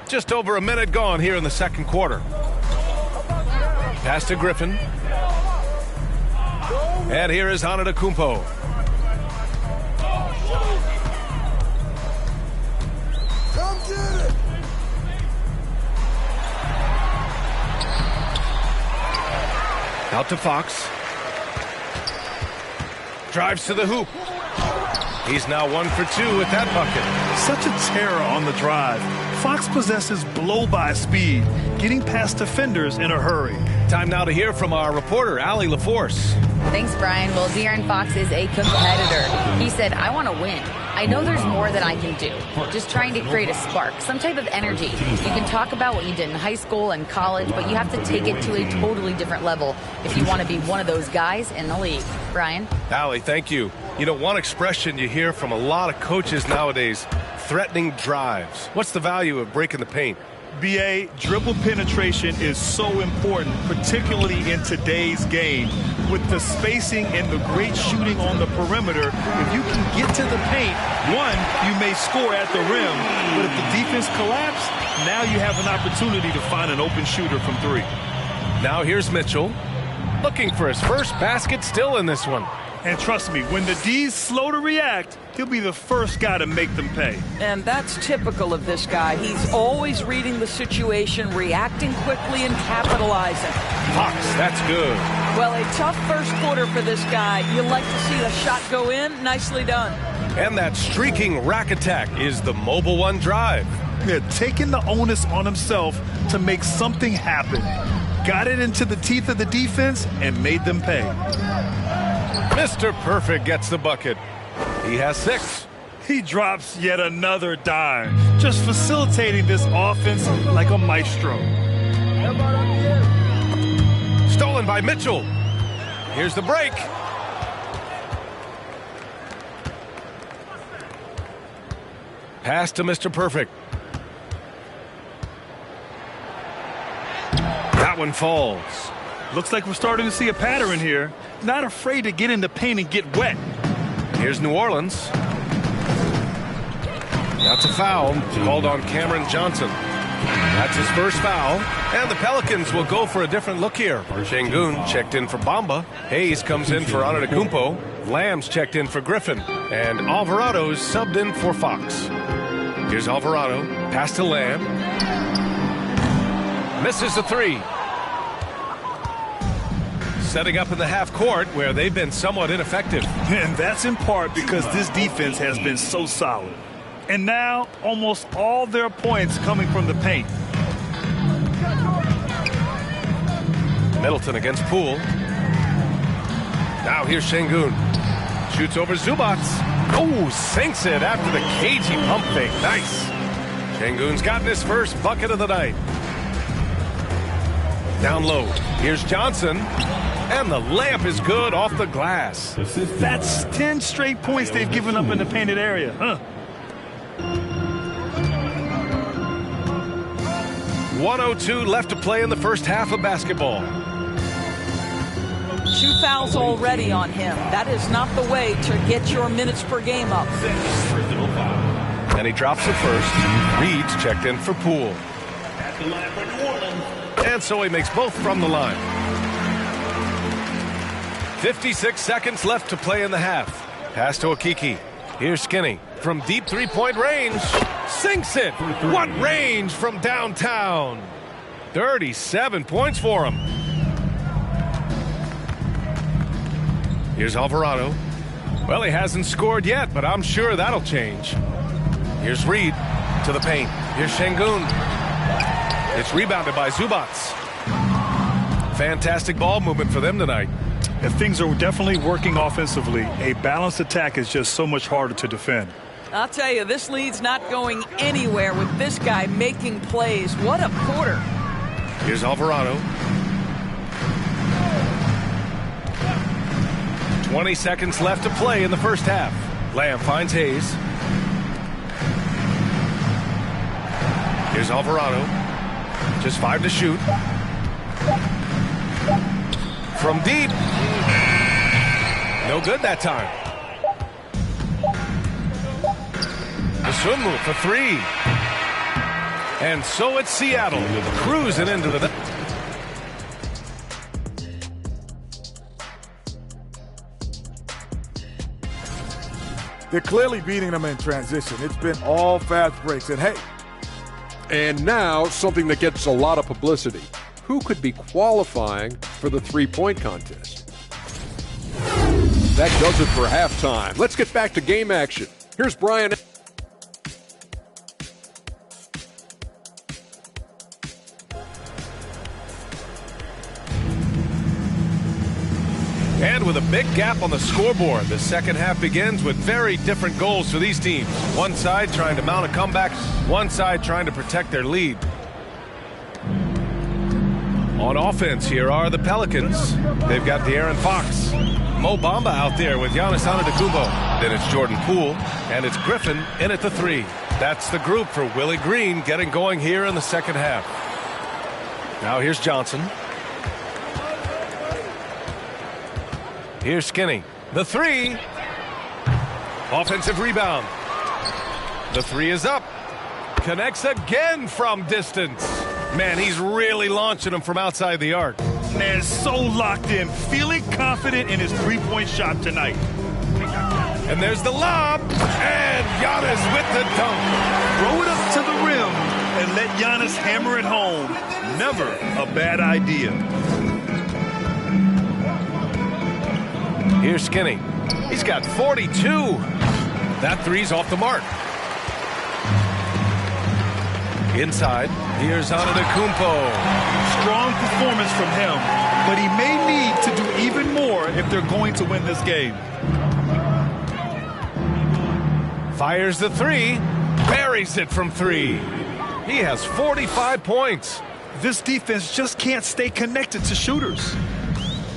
Just over a minute gone here in the second quarter. Pass to Griffin. And here is Antetokounmpo.
Come get it.
Out to Fox. Drives to the hoop. He's now 1 for 2 with that bucket.
Such a terror on the drive. Fox possesses blow-by speed, getting past defenders in a hurry.
Time now to hear from our reporter, Allie LaForce.
Thanks, Brian. Well, De'Aaron Fox is a competitor. He said, I want to win. I know there's more that I can do. Just trying to create a spark, some type of energy. You can talk about what you did in high school and college, but you have to take it to a totally different level if you want to be one of those guys in the league. Brian?
Allie, thank you. You know, one expression you hear from a lot of coaches nowadays, threatening drives. What's the value of breaking the paint?
B.A., dribble penetration is so important, particularly in today's game. With the spacing and the great shooting on the perimeter, if you can get to the paint, one, you may score at the rim. But if the defense collapses, now you have an opportunity to find an open shooter from 3.
Now here's Mitchell, looking for his first basket, still in this one.
And trust me, when the D's slow to react, he'll be the first guy to make them pay.
And that's typical of this guy. He's always reading the situation, reacting quickly, and capitalizing.
Fox, that's good.
Well, a tough first quarter for this guy. You'll like to see the shot go in. Nicely done.
And that streaking rack attack is the Mobile One drive.
Yeah, taking the onus on himself to make something happen. Got it into the teeth of the defense and made them pay.
Mr. Perfect gets the bucket. He has 6.
He drops yet another dime, just facilitating this offense like a maestro.
Stolen by Mitchell. Here's the break. Pass to Mr. Perfect. That one falls.
Looks like we're starting to see a pattern here. Not afraid to get in the paint and get wet.
Here's New Orleans. That's a foul called on Cameron Johnson. That's his first foul. And the Pelicans will go for a different look here. Şengün checked in for Bamba. Hayes comes in for Antetokounmpo. Lamb's checked in for Griffin. And Alvarado's subbed in for Fox. Here's Alvarado. Pass to Lamb. Misses the 3. Setting up in the half court where they've been somewhat ineffective.
And that's in part because this defense has been so solid. And now almost all their points coming from the paint.
Middleton against Poole. Now here's Şengün. Shoots over Zubac. Oh, sinks it after the cagey pump fake. Nice. Şengün's gotten his first bucket of the night. Down low. Here's Johnson. And the layup is good off the glass.
That's 10 straight points they've given up in the painted area.
1:02 left to play in the first half of basketball.
2 fouls already on him. That is not the way to get your minutes per game up.
And he drops it first. Reed's checked in for Poole. And so he makes both from the line. 56 seconds left to play in the half. Pass to Okeke. Here's Skinny from deep three-point range. Sinks it. What range from downtown. 37 points for him. Here's Alvarado. Well, he hasn't scored yet, but I'm sure that'll change. Here's Reed to the paint. Here's Şengün. It's rebounded by Zubac. Fantastic ball movement for them tonight.
And things are definitely working offensively. A balanced attack is just so much harder to defend.
I'll tell you, this lead's not going anywhere with this guy making plays. What a quarter.
Here's Alvarado. 20 seconds left to play in the first half. Lamb finds Hayes. Here's Alvarado. Just 5 to shoot. From deep. No good that time. Dosunmu for 3. And so it's Seattle cruising into the...
They're clearly beating them in transition. It's been all fast breaks. And hey.
And now something that gets a lot of publicity. Who could be qualifying for the three-point contest? That does it for halftime. Let's get back to game action. Here's Brian.
And with a big gap on the scoreboard, the second half begins with very different goals for these teams. One side trying to mount a comeback, one side trying to protect their lead. On offense, here are the Pelicans. They've got De'Aaron Fox. Mo Bamba out there with Giannis Antetokounmpo. Then it's Jordan Poole, and it's Griffin in at the 3. That's the group for Willie Green getting going here in the second half. Now here's Johnson. Here's Skinny. The 3. Offensive rebound. The 3 is up. Connects again from distance. Man, he's really launching them from outside the arc.
Man, so locked in, feeling confident in his three-point shot tonight.
And there's the lob. And Giannis with the dunk.
Throw it up to the rim and let Giannis hammer it home. Never a bad idea.
Here's Skinny. He's got 42. That 3's off the mark. Inside, here's Antetokounmpo.
Strong performance from him, but he may need to do even more if they're going to win this game.
Fires the 3, buries it from 3. He has 45 points.
This defense just can't stay connected to shooters.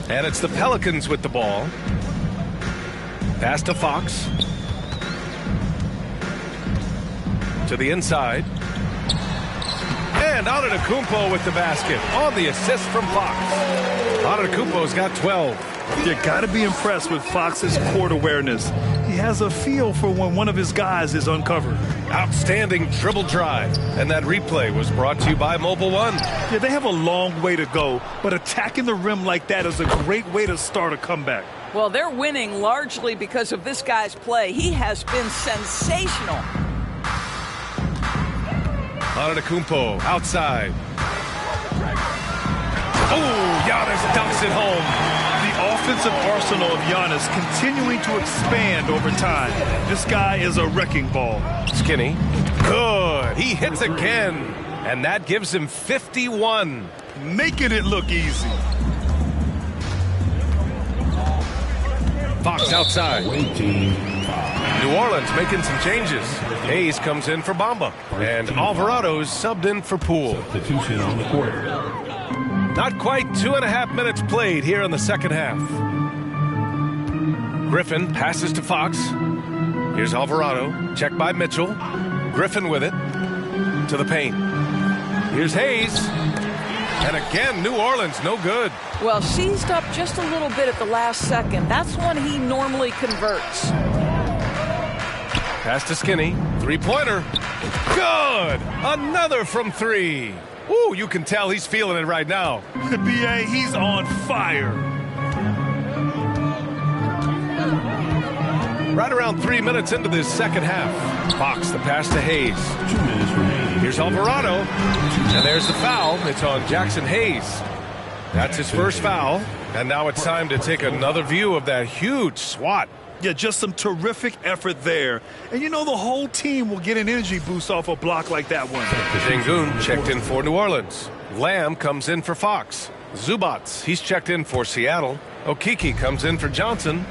And it's the Pelicans with the ball. Pass to Fox. To the inside. And Antetokounmpo with the basket on the assist from Fox. Antetokounmpo's got 12.
You got to be impressed with Fox's court awareness. He has a feel for when one of his guys is uncovered.
Outstanding dribble drive. And that replay was brought to you by Mobile One.
Yeah, they have a long way to go, but attacking the rim like that is a great way to start a comeback.
Well, they're winning largely because of this guy's play. He has been sensational.
Antetokounmpo outside. Oh, Giannis dunks it home.
The offensive arsenal of Giannis continuing to expand over time. This guy is a wrecking ball.
Skinny. Good. He hits again. And that gives him 51.
Making it look easy.
Fox outside. New Orleans making some changes. Hayes comes in for Bamba. And Alvarado's subbed in for Poole.
Substitution on the court.
Not quite 2.5 minutes played here in the second half. Griffin passes to Fox. Here's Alvarado. Checked by Mitchell. Griffin with it. To the paint. Here's Hayes. And again, New Orleans, no good.
Well, seized up just a little bit at the last second. That's when he normally converts.
Pass to Skinny. Three-pointer. Good. Another from 3. Ooh, you can tell he's feeling it right now.
B.A., he's on fire.
around 3 minutes into this second half. Fox, the pass to Hayes.
2 minutes remaining.
Here's Alvarado. And there's the foul. It's on Jackson Hayes. That's his first foul. And now it's time to take another view of that huge swat.
Yeah, just some terrific effort there. And you know the whole team will get an energy boost off a block like that one.
Sengun checked in for New Orleans. Lamb comes in for Fox. Zubats, he's checked in for Seattle. Okeke comes in for Johnson.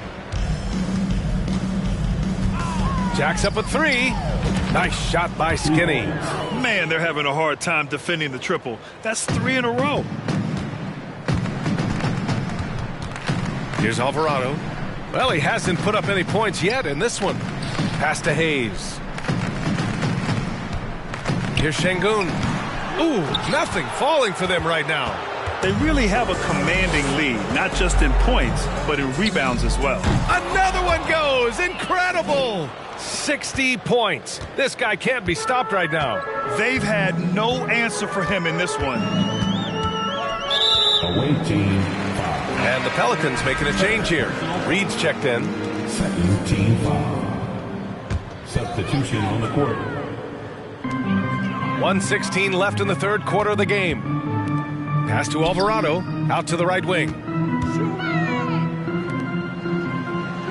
Jacks up a three. Nice shot by Skinny.
Man, they're having a hard time defending the triple. That's 3 in a row.
Here's Alvarado. Well, he hasn't put up any points yet in this one. Pass to Hayes. Here's Sengun. Ooh, nothing falling for them right now.
They really have a commanding lead, not just in points, but in rebounds as well.
Another one goes. Incredible. 60 points. This guy can't be stopped right now.
They've had no answer for him in this one.
Away team foul.
And the Pelicans making a change here. Reed's checked in.
Second team foul. Substitution on the court.
1:16 left in the third quarter of the game. Pass to Alvarado, out to the right wing.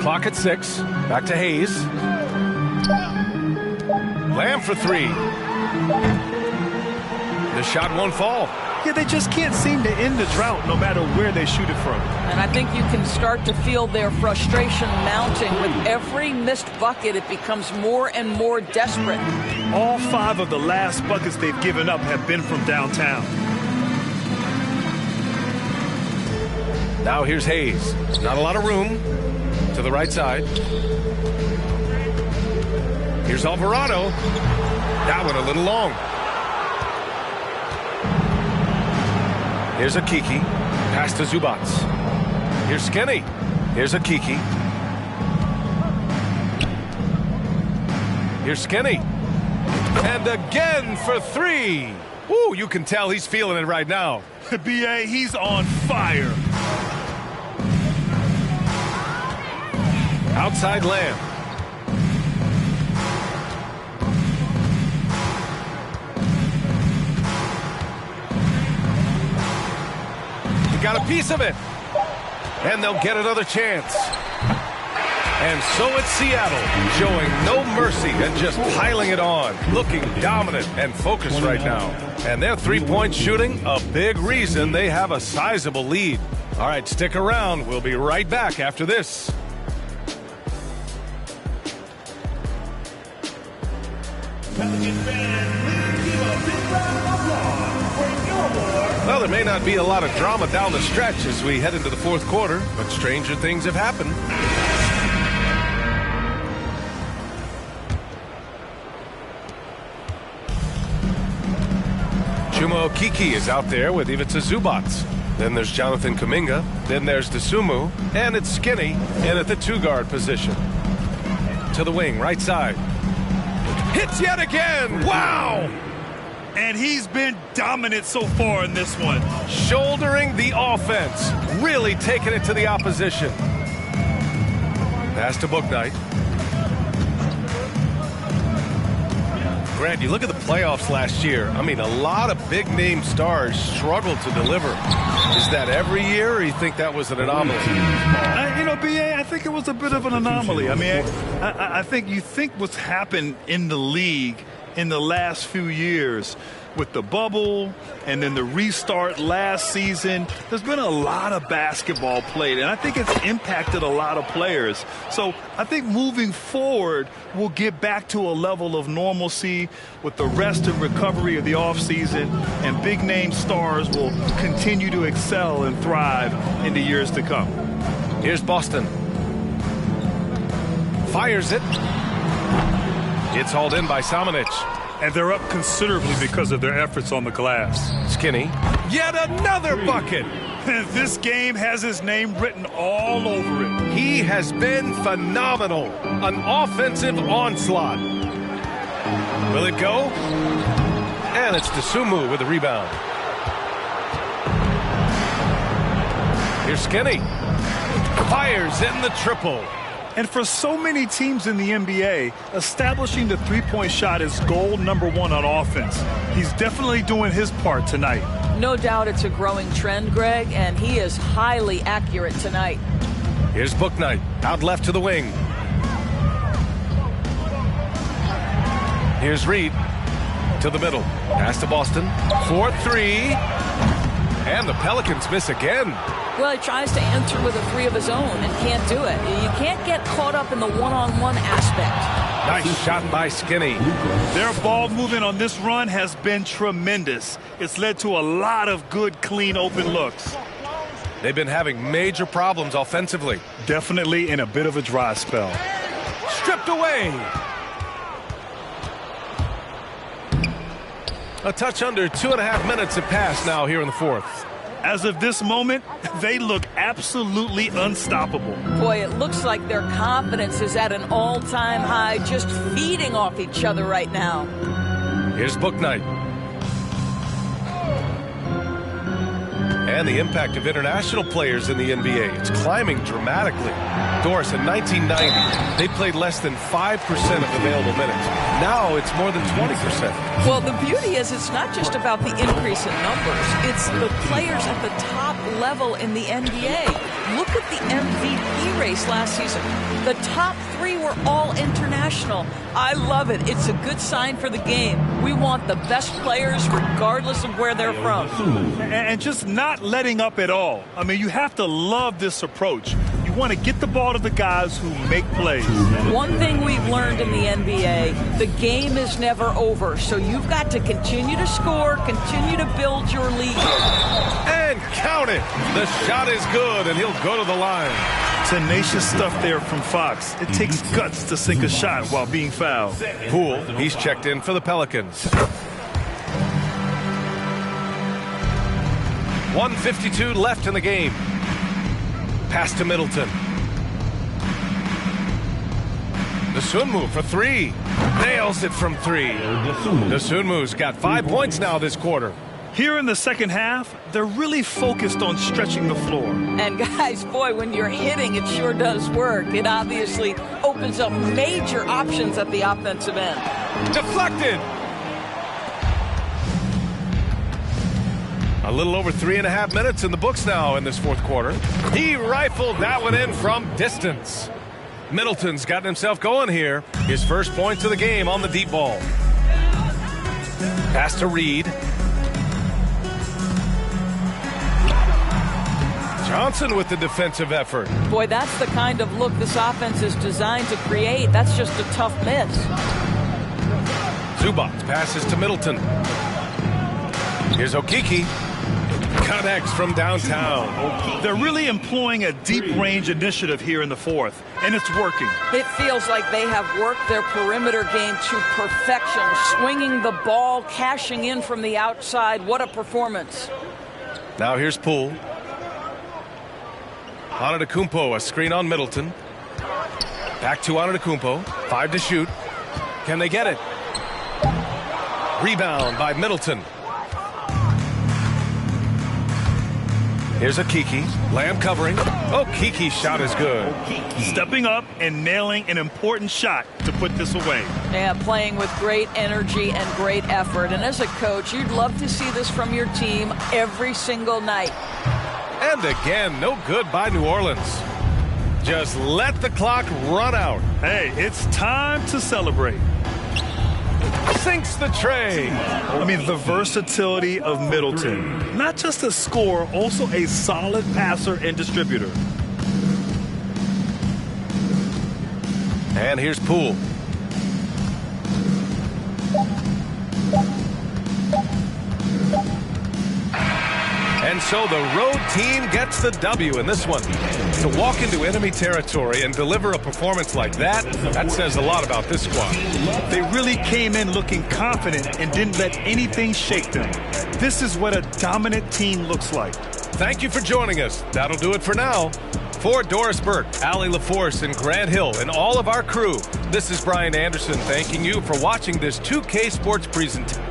Clock at 6. Back to Hayes. Lamb for 3. The shot won't fall.
Yeah, they just can't seem to end the drought no matter where they shoot it from.
And I think you can start to feel their frustration mounting. With every missed bucket, it becomes more and more desperate.
All 5 of the last buckets they've given up have been from downtown.
Now here's Hayes. Not a lot of room. To the right side. Here's Alvarado. That one a little long. Here's Okeke. Pass to Zubats. Here's Skinny. Here's Okeke. Here's Skinny. And again for 3. Ooh, you can tell he's feeling it right now.
B.A., he's on fire.
Outside Lamb. He got a piece of it. And they'll get another chance. And so it's Seattle, showing no mercy and just piling it on, looking dominant and focused right now. And their three-point shooting, a big reason they have a sizable lead. All right, stick around. We'll be right back after this. Well, there may not be a lot of drama down the stretch as we head into the fourth quarter, but stranger things have happened. Chuma Okeke is out there with Ivica Zubats. Then there's Jonathan Kuminga. Then there's Dosunmu. And it's Skinny in at the two-guard position. To the wing, right side. Hits yet again! Wow!
And he's been dominant so far in this one.
Shouldering the offense. Really taking it to the opposition. Pass to Bouknight. Grant, you look at the playoffs last year. I mean, a lot of big-name stars struggled to deliver. Is that every year, or you think that was an anomaly?
You know, B.A., I think it was a bit of an anomaly. I mean, I think you think what's happened in the league in the last few years with the bubble and then the restart last season, there's been a lot of basketball played, and I think it's impacted a lot of players. So I think moving forward, we'll get back to a level of normalcy with the rest and recovery of the offseason, and big-name stars will continue to excel and thrive in the years to come.
Here's Boston. Fires it. It's hauled in by Samanic.
And they're up considerably because of their efforts on the glass.
Skinny. Yet another bucket.
This game has his name written all over it.
He has been phenomenal. An offensive onslaught. Will it go? And it's Dosunmu with the rebound. Here's Skinny. Fires in the triple.
And for so many teams in the NBA, establishing the three-point shot is goal number one on offense. He's definitely doing his part tonight.
No doubt it's a growing trend, Greg, and he is highly accurate tonight.
Here's Bouknight, out left to the wing. Here's Reed to the middle. Pass to Boston. 4-3. And the Pelicans miss again.
Well, he tries to answer with a three of his own and can't do it. You can't get caught up in the one-on-one aspect.
Nice shot by Skinny.
Their ball movement on this run has been tremendous. It's led to a lot of good, clean, open looks.
They've been having major problems offensively.
Definitely in a bit of a dry spell.
Stripped away. A touch under 2.5 minutes have passed now here in the fourth.
As of this moment, they look absolutely unstoppable.
Boy, it looks like their confidence is at an all-time high, just feeding off each other right now.
Here's Bouknight. And the impact of international players in the NBA. It's climbing dramatically. Doris, in 1990, they played less than 5% of available minutes. Now it's more than 20%.
Well, the beauty is it's not just about the increase in numbers. It's the players at the top level in the NBA. Look at the MVP race last season. The top three were all international. I love it. It's a good sign for the game. We want the best players regardless of where they're from.
And just not letting up at all. I mean, you have to love this approach. You want to get the ball to the guys who make plays.
One thing we've learned in the NBA, the game is never over. So you've got to continue to score, continue to build your lead.
And count it. The shot is good, and he'll go to the line.
Tenacious stuff there from Fox. It takes guts to sink a shot while being fouled.
Poole, he's checked in for the Pelicans. 1:52 left in the game. Pass to Middleton. Dosunmu for three. Nails it from three. Dosunmu's got 5 points now this quarter.
Here in the second half, they're really focused on stretching the floor.
And guys, boy, when you're hitting, it sure does work. It obviously opens up major options at the offensive end.
Deflected. A little over 3.5 minutes in the books now in this fourth quarter. He rifled that one in from distance. Middleton's gotten himself going here. His first points of the game on the deep ball. Pass to Reed. Johnson with the defensive effort.
Boy, that's the kind of look this offense is designed to create. That's just a tough miss.
Zubac passes to Middleton. Here's Okeke. Connects from downtown.
They're really employing a deep range initiative here in the fourth, and it's working.
It feels like they have worked their perimeter game to perfection, swinging the ball, cashing in from the outside. What a performance.
Now here's Poole. Antetokounmpo, a screen on Middleton. Back to Antetokounmpo. 5 to shoot. Can they get it? Rebound by Middleton. Here's Okeke. Lamb covering. Okeke's shot is good.
Stepping up and nailing an important shot to put this away.
Yeah, playing with great energy and great effort. And as a coach, you'd love to see this from your team every single night.
And again, no good by New Orleans. Just let the clock run out.
Hey, it's time to celebrate.
Sinks the tray.
I mean, the versatility of Middleton. Not just a scorer, also a solid passer and distributor.
And here's Poole. And so the road team gets the W in this one. To walk into enemy territory and deliver a performance like that, that says a lot about this squad.
They really came in looking confident and didn't let anything shake them. This is what a dominant team looks like.
Thank you for joining us. That'll do it for now. For Doris Burke, Allie LaForce, and Grant Hill, and all of our crew, this is Brian Anderson thanking you for watching this 2K Sports presentation.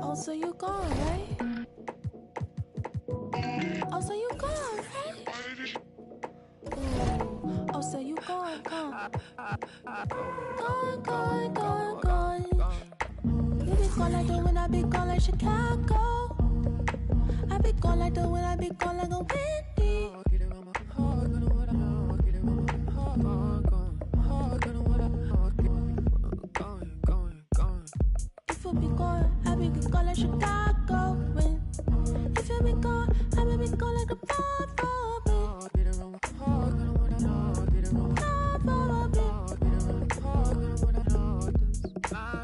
Oh, so you gone, right? Oh, so you gone, right? Ooh. Oh, so you gone. Gone. You be gone like the when I be gone like Chicago. I be gone like the when I be gone like a Wendy. If you be gone, I be gone like Chicago. If you be gone, I be gone like a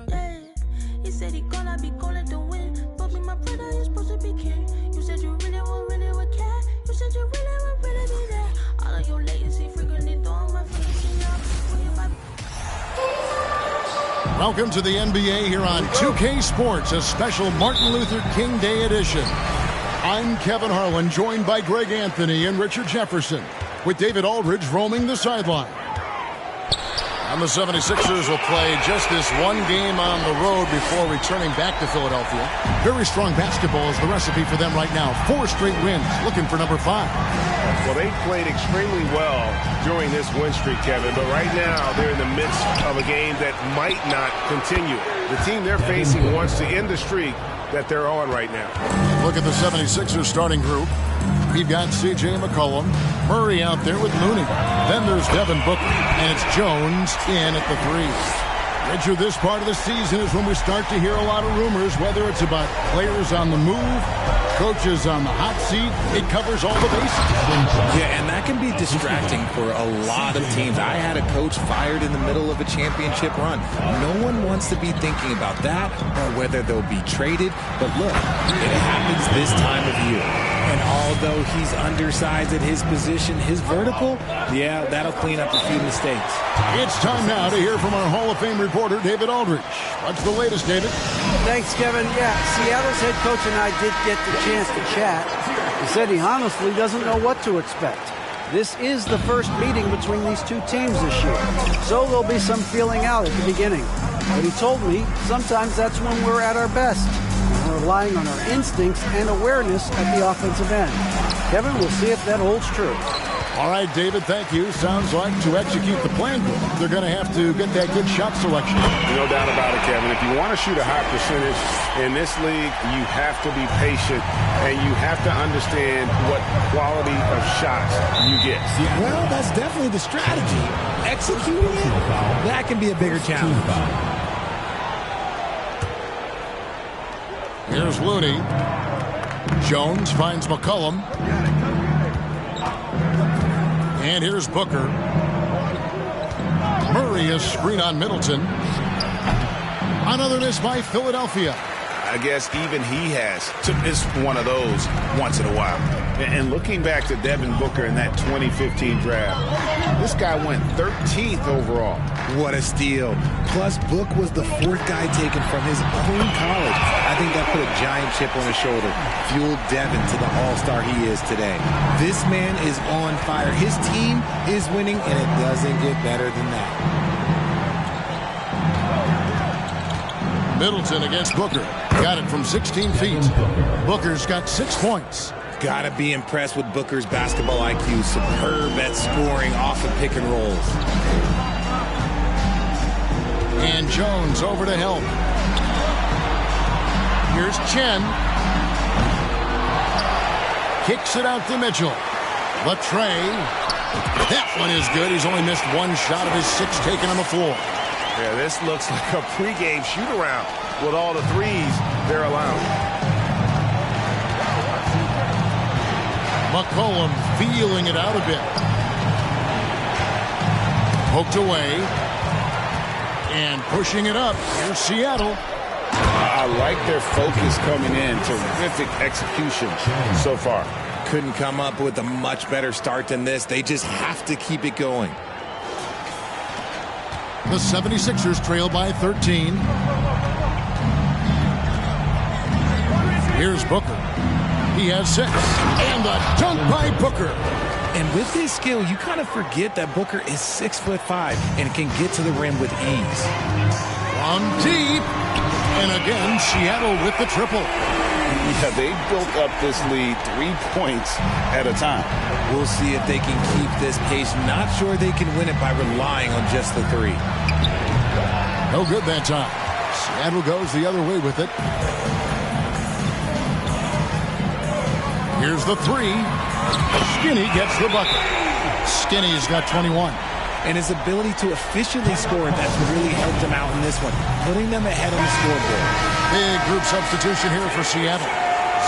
yeah. He said he gonna be gone like the wind. But me, my brother, you supposed to be king. You said you really would care. You said you really would be there. All of your latency frequently throwing my face in your.
Welcome to the NBA here on 2K Sports, a special Martin Luther King Day edition. I'm Kevin Harlan, joined by Greg Anthony and Richard Jefferson, with David Aldridge roaming the sideline. And the 76ers will play just this one game on the road before returning back to Philadelphia. Very strong basketball is the recipe for them right now. 4 straight wins, looking for number 5.
Well, they played extremely well during this win streak, Kevin, but right now they're in the midst of a game that might not continue. The team they're facing wants to end the streak that they're on right now.
Look at the 76ers starting group. We've got C.J. McCollum, Murray out there with Looney. Then there's Devin Booker, and it's Jones in at the 3. Richard, this part of the season is when we start to hear a lot of rumors, whether it's about players on the move, coaches on the hot seat. It covers all the bases.
Yeah, and that can be distracting for a lot of teams. I had a coach fired in the middle of a championship run. No one wants to be thinking about that or whether they'll be traded. But look, it happens this time of year. And although he's undersized at his position, his vertical, yeah, that'll clean up a few mistakes.
It's time now to hear from our Hall of Fame reporter, David Aldridge. What's the latest, David?
Thanks, Kevin. Yeah, Seattle's head coach and I did get the chance to chat. He said he honestly doesn't know what to expect. This is the first meeting between these two teams this year, so there'll be some feeling out at the beginning. But he told me sometimes that's when we're at our best. We're relying on our instincts and awareness at the offensive end. Kevin, we'll see if that holds true.
All right, David, thank you. Sounds like to execute the plan, they're going to have to get that good shot selection.
No doubt about it, Kevin. If you want to shoot a high percentage in this league, you have to be patient, and you have to understand what quality of shots you get.
Well, that's definitely the strategy. Executing it, that can be a bigger challenge.
Here's Looney. Jones finds McCollum. And here's Booker. Murray is screen on Middleton. Another miss by Philadelphia.
I guess even he has to miss one of those once in a while.
And looking back to Devin Booker in that 2015 draft, this guy went 13th overall.
What a steal. Plus, Book was the 4th guy taken from his own college. I think that put a giant chip on his shoulder, fueled Devin to the all-star he is today. This man is on fire. His team is winning, and it doesn't get better than that.
Middleton against Booker. Got it from 16 feet. Booker's got 6 points.
Gotta be impressed with Booker's basketball IQ. Superb at scoring off of pick and rolls.
And Jones over to help. Here's Chen. Kicks it out to Mitchell. Latrey. That one is good. He's only missed 1 shot of his 6 taken on the floor.
Yeah, this looks like a pregame shoot-around with all the threes they're allowing.
McCollum feeling it out a bit. Poked away. And pushing it up. Here's Seattle.
I I like their focus coming in. Terrific execution so far.
Couldn't come up with a much better start than this. They just have to keep it going.
The 76ers trail by 13. Here's Booker. He has 6. And the dunk by Booker.
And with his skill, you kind of forget that Booker is 6'5" and can get to the rim with ease.
From deep. And again, Seattle with the triple.
Yeah, they built up this lead 3 points at a time.
We'll see if they can keep this pace. Not sure they can win it by relying on just the 3.
No good that time. Seattle goes the other way with it. Here's the 3. Skinny gets the bucket. Skinny's got 21.
And his ability to efficiently score, that's really helped him out in this one, putting them ahead on the scoreboard.
Big group substitution here for Seattle.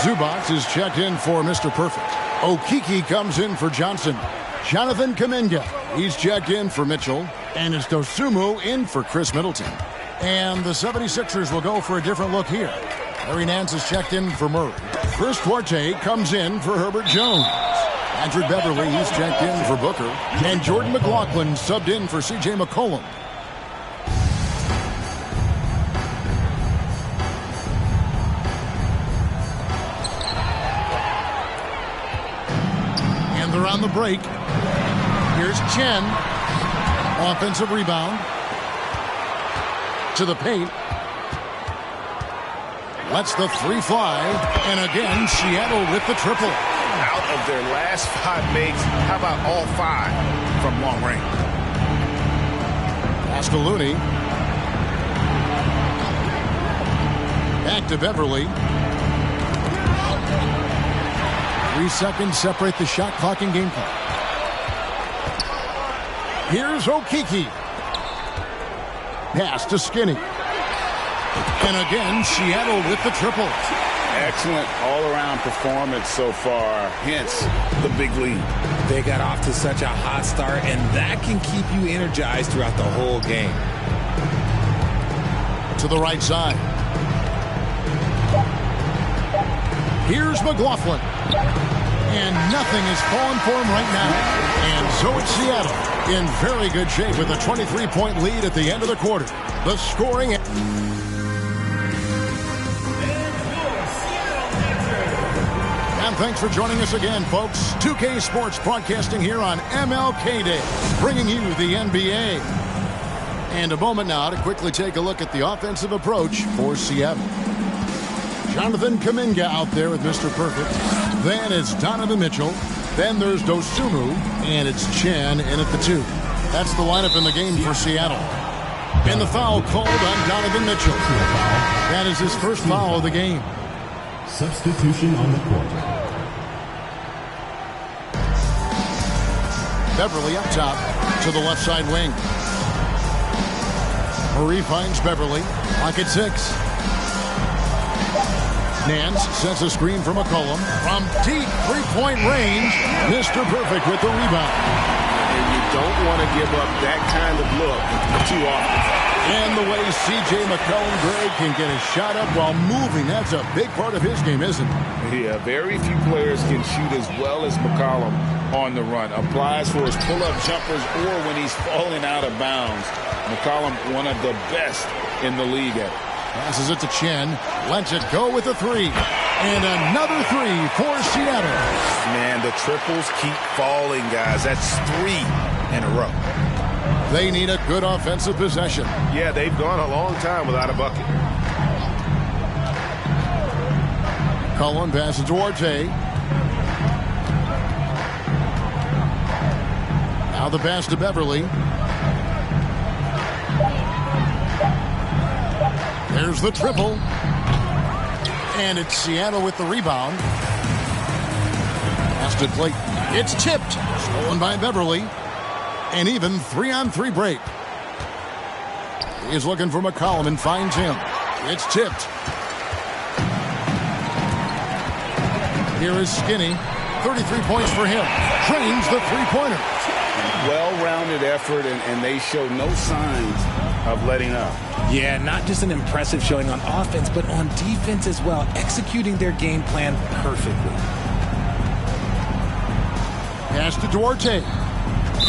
Zubac is checked in for Mr. Perfect. Okeke comes in for Johnson. Jonathan Kuminga, he's checked in for Mitchell. And it's Dosunmu in for Chris Middleton. And the 76ers will go for a different look here. Larry Nance is checked in for Murray. Chris Duarte comes in for Herbert Jones. Andrew Beverly, he's checked in for Booker. And Jordan McLaughlin subbed in for C.J. McCollum. And they're on the break. Here's Chen. Offensive rebound. To the paint. Lets the 3 fly. And again, Seattle with the triple.
Out of their last 5 makes, how about all 5 from long range?
Pass to Looney. Back to Beverly. 3 seconds separate the shot clock and game clock. Here's Okeke. Pass to Skinny. And again, Seattle with the triple.
Excellent all-around performance so far, hence the big lead.
They got off to such a hot start, and that can keep you energized throughout the whole game.
To the right side. Here's McLaughlin. And nothing is falling for him right now. And so it's Seattle in very good shape with a 23-point lead at the end of the quarter. The scoring... And thanks for joining us again, folks. 2K Sports broadcasting here on MLK Day, bringing you the NBA. And a moment now to quickly take a look at the offensive approach for Seattle. Jonathan Kuminga out there with Mr. Perfect. Then it's Donovan Mitchell. Then there's Dosunmu. And it's Chen in at the 2. That's the lineup in the game for Seattle. And the foul called on Donovan Mitchell. That is his first foul of the game.
Substitution on the court.
Beverly up top to the left side wing. Murray finds Beverly. Lock at 6. Nance sets a screen for McCollum. From deep three-point range, Mr. Perfect with the rebound.
And you don't want to give up that kind of look too often.
And the way C.J. McCollum, Greg, can get a shot up while moving, that's a big part of his game, isn't it?
Yeah, very few players can shoot as well as McCollum on the run. Applies for his pull-up jumpers or when he's falling out of bounds. McCollum, one of the best in the league at it.
Passes it to Chen. Lets it go with a 3. And another 3 for Seattle.
Man, the triples keep falling, guys. That's 3 in a row.
They need a good offensive possession.
Yeah, they've gone a long time without a bucket.
Cullen passes to Duarte. Now the pass to Beverly. There's the triple. And it's Seattle with the rebound. Pass to Clayton. It's tipped. Stolen by Beverly. And even 3-on-3 break. He is looking for McCollum and finds him. It's tipped. Here is Skinny. 33 points for him. Trains the three-pointer.
Well-rounded effort, and they show no signs of letting up.
Yeah, not just an impressive showing on offense, but on defense as well, executing their game plan perfectly.
Pass to Duarte.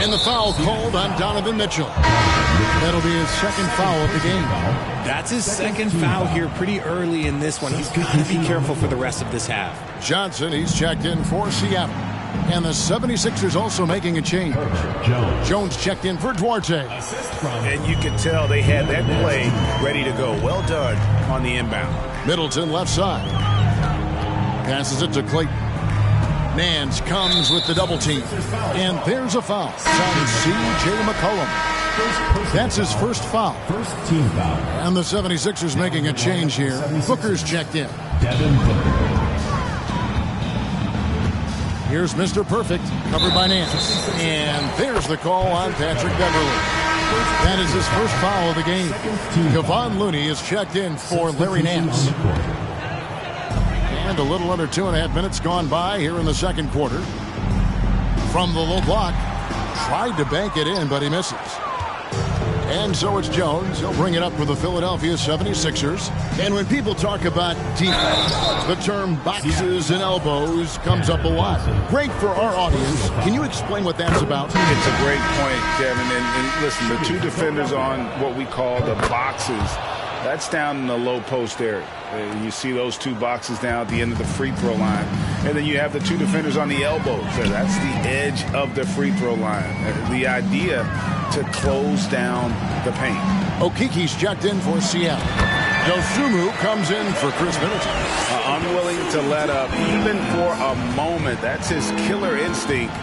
And the foul called on Donovan Mitchell. That'll be his second foul of the game.
That's his second foul here pretty early in this one. He's got to be careful for the rest of this half.
Johnson, he's checked in for Seattle. And the 76ers also making a change. Jones checked in for Duarte.
And you could tell they had that play ready to go. Well done on the inbound.
Middleton left side. Passes it to Clayton. Nance comes with the double team. And there's a foul. It's on C.J. McCollum. That's his first foul.
First team foul.
And the 76ers making a change here. Booker's checked in.
Devin Booker.
Here's Mr. Perfect, covered by Nance. And there's the call on Patrick Beverley. That is his first foul of the game. Kevon Looney is checked in for Larry Nance. And a little under 2.5 minutes gone by here in the second quarter. From the low block, tried to bank it in, but he misses. And so it's Jones. He'll bring it up for the Philadelphia 76ers. And when people talk about defense, the term boxes and elbows comes up a lot. Great for our audience. Can you explain what that's about?
It's a great point, Kevin. And listen, the two defenders on what we call the boxes, that's down in the low post area. You see those two boxes down at the end of the free throw line. And then you have the two defenders on the elbows. That's the edge of the free throw line. The idea to close down the paint.
Okiki's checked in for Seattle. Dosunmu comes in for Chris Middleton.
Unwilling to let up, even for a moment. That's his killer instinct,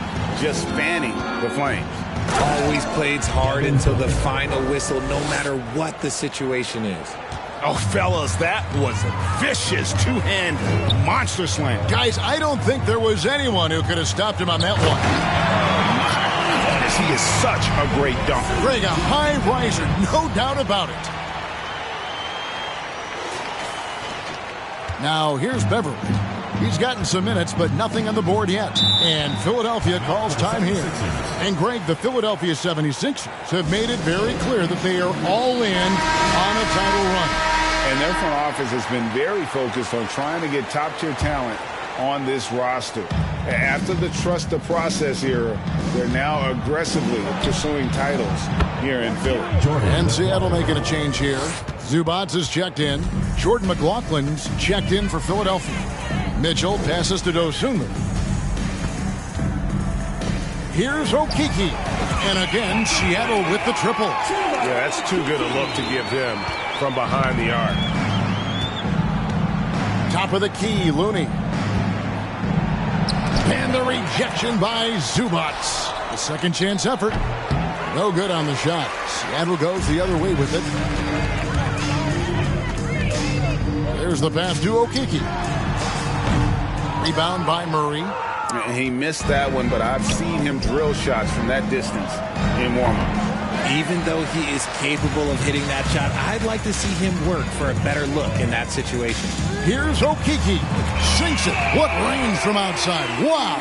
just fanning the flames.
Always plays hard until the final whistle, no matter what the situation is.
Oh, fellas, that was a vicious two-hand monster slam.
Guys, I don't think there was anyone who could have stopped him on that one.
He is such a great dunk.
Greg, a high riser, no doubt about it. Now, here's Beverly. He's gotten some minutes, but nothing on the board yet. And Philadelphia calls time here. And Greg, the Philadelphia 76ers have made it very clear that they are all in on a title run.
And their front office has been very focused on trying to get top-tier talent on this roster. After the trust the process era, they're now aggressively pursuing titles here in Philly.
And Seattle making a change here. Zubats is checked in. Jordan McLaughlin's checked in for Philadelphia. Mitchell passes to Dosunmu. Here's Okiki. And again, Seattle with the triple.
Yeah, that's too good a look to give him from behind the arc.
Top of the key, Looney. And the rejection by Zubats. A second chance effort. No good on the shot. Seattle goes the other way with it. There's the pass to Okiki. Rebound by Murray.
He missed that one, but I've seen him drill shots from that distance in warm-up.
Even though he is capable of hitting that shot, I'd like to see him work for a better look in that situation.
Here's Okiki. Sinks it. What range from outside. Wow.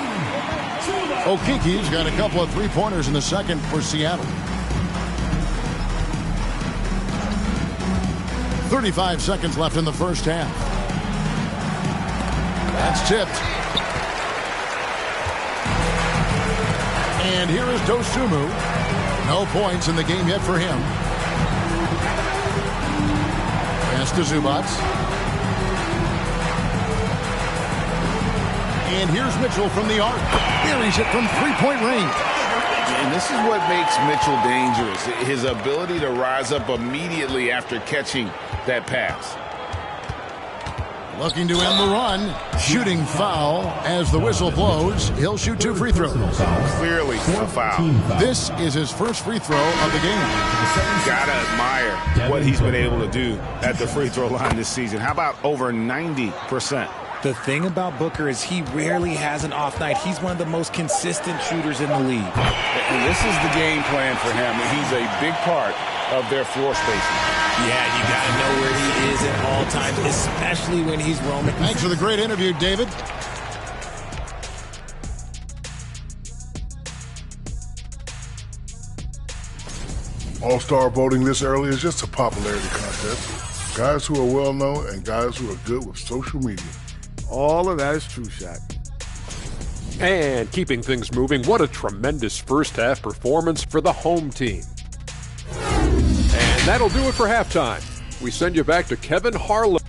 Okiki's got a couple of three-pointers in the second for Seattle. 35 seconds left in the first half. That's tipped. And here is Dosunmu. No points in the game yet for him. Pass to Zubats. And here's Mitchell from the arc. Buries it from three-point range.
And this is what makes Mitchell dangerous. His ability to rise up immediately after catching that pass.
Looking to end the run. Shooting foul as the whistle blows. He'll shoot two free throws.
Clearly a foul.
This is his first free throw of the game.
Gotta admire what he's been able to do at the free throw line this season. How about over 90%?
The thing about Booker is he rarely has an off night. He's one of the most consistent shooters in the league.
And this is the game plan for him. He's a big part of their floor spacing.
Yeah, you got to know where he is at all times, especially when he's roaming.
Thanks for the great interview, David.
All-Star voting this early is just a popularity contest. Guys who are well-known and guys who are good with social media.
All of that is true, Shaq.
And keeping things moving, what a tremendous first-half performance for the home team. And that'll do it for halftime. We send you back to Kevin Harlan.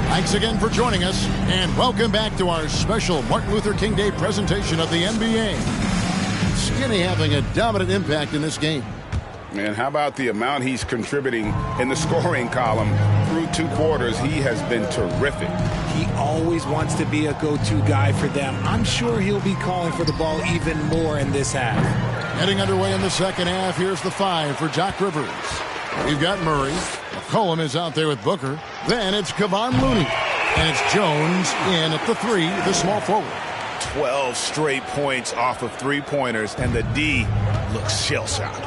Thanks again for joining us, and welcome back to our special Martin Luther King Day presentation of the NBA. Skinny having a dominant impact in this game.
And how about the amount he's contributing in the scoring column through 2 quarters? He has been terrific.
He always wants to be a go-to guy for them. I'm sure he'll be calling for the ball even more in this half.
Getting underway in the second half, here's the 5 for Doc Rivers. We've got Murray. McCollum is out there with Booker. Then it's Kevon Looney. And it's Jones in at the 3, the small forward.
12 straight points off of 3-pointers, and the D looks shell-shocked.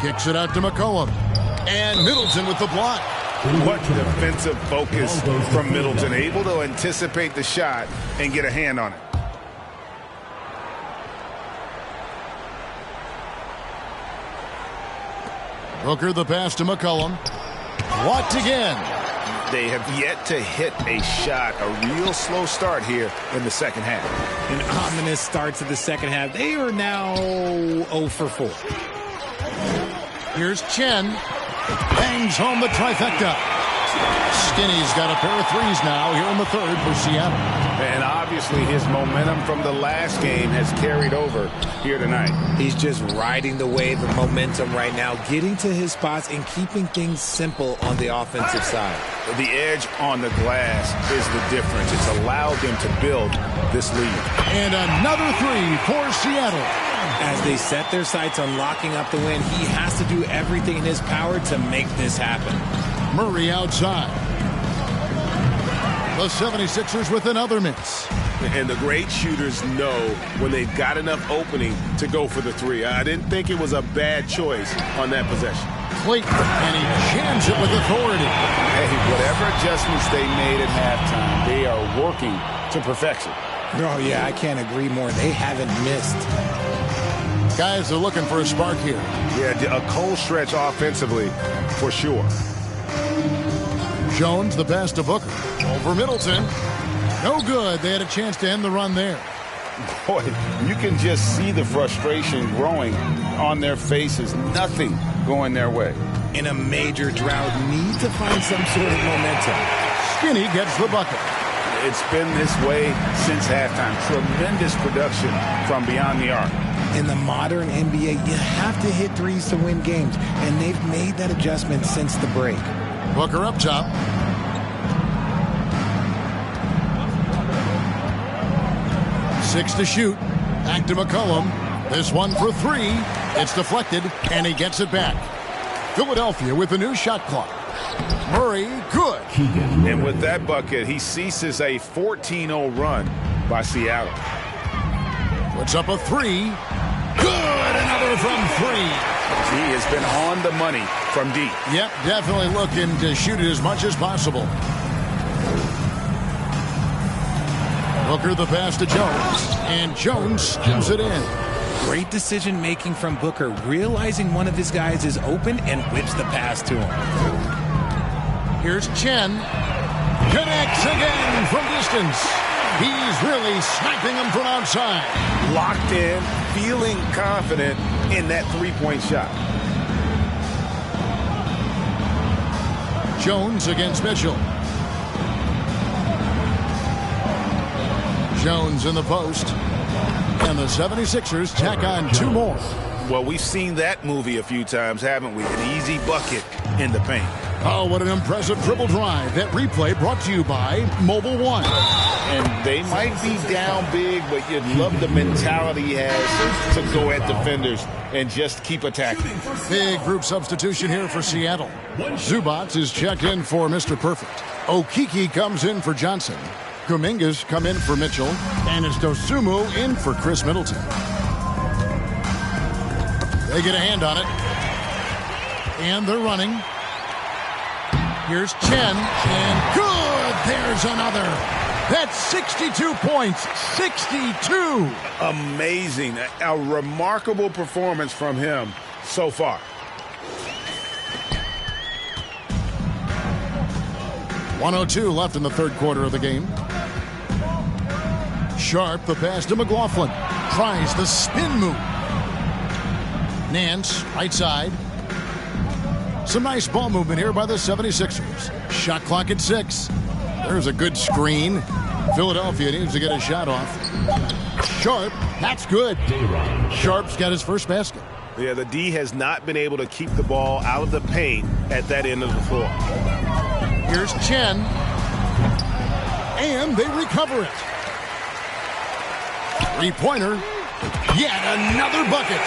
Kicks it out to McCollum. And Middleton with the block.
What defensive focus from Middleton. Able to anticipate the shot and get a hand on it.
Booker the pass to McCollum. Blocked again.
They have yet to hit a shot. A real slow start here in the second half.
An ominous start to the second half. They are now 0 for 4.
Here's Chen. Bangs home the trifecta. Skinny's got a pair of threes now here in the third for Seattle.
And obviously his momentum from the last game has carried over here tonight.
He's just riding the wave of momentum right now, getting to his spots and keeping things simple on the offensive side.
The edge on the glass is the difference. It's allowed them to build this lead.
And another 3 for Seattle.
As they set their sights on locking up the win, he has to do everything in his power to make this happen.
Murray outside. The 76ers with another miss.
And the great shooters know when they've got enough opening to go for the 3. I didn't think it was a bad choice on that possession.
Clayton, and he jams it with authority.
Hey, whatever adjustments they made at halftime, they are working to perfection.
Oh, yeah, I can't agree more. They haven't missed.
Guys are looking for a spark here.
Yeah, a cold stretch offensively for sure.
Jones, the pass to Booker. Over Middleton. No good. They had a chance to end the run there.
Boy, you can just see the frustration growing on their faces. Nothing going their way.
In a major drought, need to find some sort of momentum.
Skinny gets the bucket.
It's been this way since halftime. Tremendous production from beyond the arc.
In the modern NBA, you have to hit threes to win games, and they've made that adjustment since the break.
Booker up top. Six to shoot. Back to McCollum. This one for 3. It's deflected, and he gets it back. Philadelphia with a new shot clock. Murray, good.
And with that bucket, he ceases a 14-0 run by Seattle.
Puts up a 3. Good. Another from 3.
He has been on the money from deep.
Yep, definitely looking to shoot it as much as possible. Booker the pass to Jones, and Jones stems it in.
Great decision-making from Booker, realizing one of his guys is open and whips the pass to him.
Here's Chen. Connects again from distance. He's really sniping him from outside.
Locked in, feeling confident in that 3-point shot.
Jones against Mitchell. Jones in the post. And the 76ers tack on 2 more.
Well, we've seen that movie a few times, haven't we? An easy bucket in the paint.
Oh, what an impressive dribble drive. That replay brought to you by Mobile One.
And they might be down big, but you'd love the mentality he has to go at defenders and just keep attacking.
Big group substitution here for Seattle. Zubac is checked in for Mr. Perfect. Okeke comes in for Johnson. Kuminga's come in for Mitchell. And it's Dosunmu in for Chris Middleton. They get a hand on it. And they're running. Here's Chen, and good! There's another. That's 62 points. 62.
Amazing. A remarkable performance from him so far.
.102 left in the third quarter of the game. Sharp, the pass to McLaughlin. Tries the spin move. Nance, right side. Some nice ball movement here by the 76ers. Shot clock at 6. There's a good screen. Philadelphia needs to get a shot off. Sharp, that's good. Sharp's got his first basket.
Yeah, the D has not been able to keep the ball out of the paint at that end of the floor.
Here's Chen. And they recover it. Three-pointer. Yet another bucket.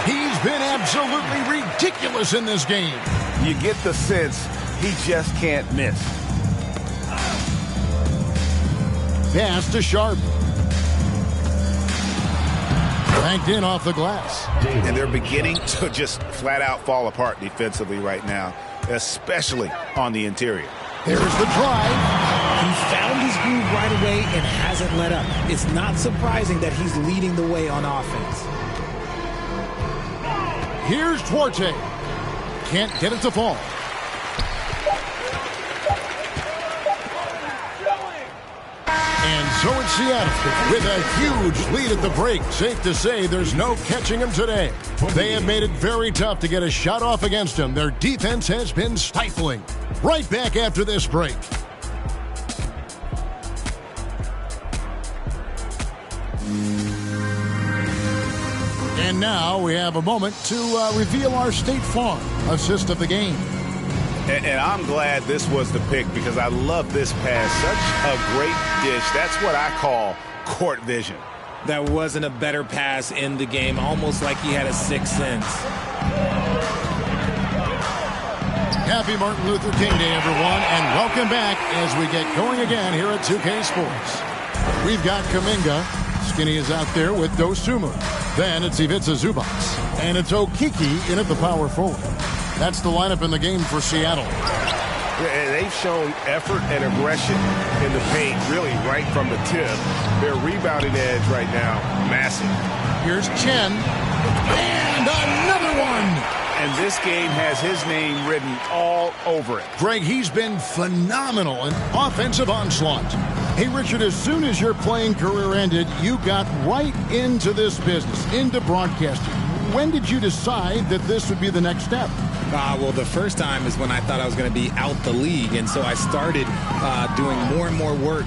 He's been absolutely ridiculous in this game.
You get the sense he just can't miss.
Pass to Sharp. Banked in off the glass.
And they're beginning to just flat out fall apart defensively right now, especially on the interior.
There's the drive.
He found his groove right away and hasn't let up. It's not surprising that he's leading the way on offense.
Here's Duarte. Can't get it to fall. And so it's Seattle with a huge lead at the break. Safe to say there's no catching him today. They have made it very tough to get a shot off against him. Their defense has been stifling. Right back after this break. And now we have a moment to reveal our State Farm assist of the game.
And I'm glad this was the pick because I love this pass. Such a great dish. That's what I call court vision.
That wasn't a better pass in the game, almost like he had a sixth sense.
Happy Martin Luther King Day, everyone, and welcome back as we get going again here at 2K Sports. We've got Kuminga. Skinny is out there with Dosunmu. Then it's Ivica Zubac. And it's Okeke in at the power forward. That's the lineup in the game for Seattle.
And they've shown effort and aggression in the paint, really right from the tip. Their rebounding edge right now, massive.
Here's Chen. And another one.
And this game has his name written all over it.
Greg, he's been phenomenal in offensive onslaught. Hey, Richard, as soon as your playing career ended, you got right into this business, into broadcasting. When did you decide that this would be the next step?
Well, the first time is when I thought I was going to be out the league, and so I started doing more and more work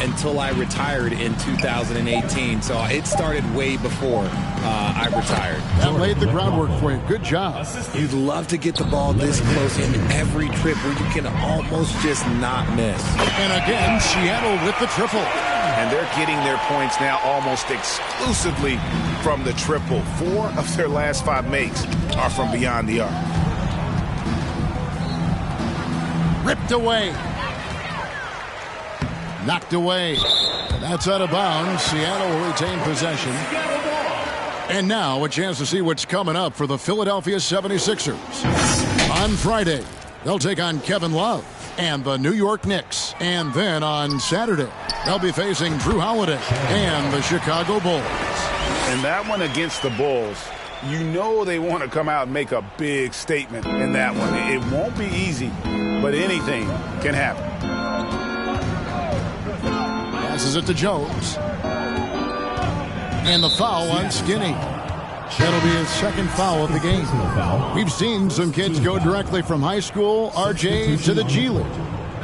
until I retired in 2018. So it started way before I retired.
That laid the groundwork for you. Good job.
You'd love to get the ball this close in every trip where you can almost just not miss.
And again, Seattle with the triple.
And they're getting their points now almost exclusively from the triple. 4 of their last 5 makes are from beyond the arc.
Ripped away. Knocked away. That's out of bounds. Seattle will retain possession. And now a chance to see what's coming up for the Philadelphia 76ers. On Friday, they'll take on Kevin Love and the New York Knicks. And then on Saturday, they'll be facing Jrue Holiday and the Chicago Bulls.
And that one against the Bulls, you know they want to come out and make a big statement in that one. It won't be easy, but anything can happen.
Passes it to Jones. And the foul on Skinny. That'll be his second foul of the game. We've seen some kids go directly from high school, RJ, to the G League.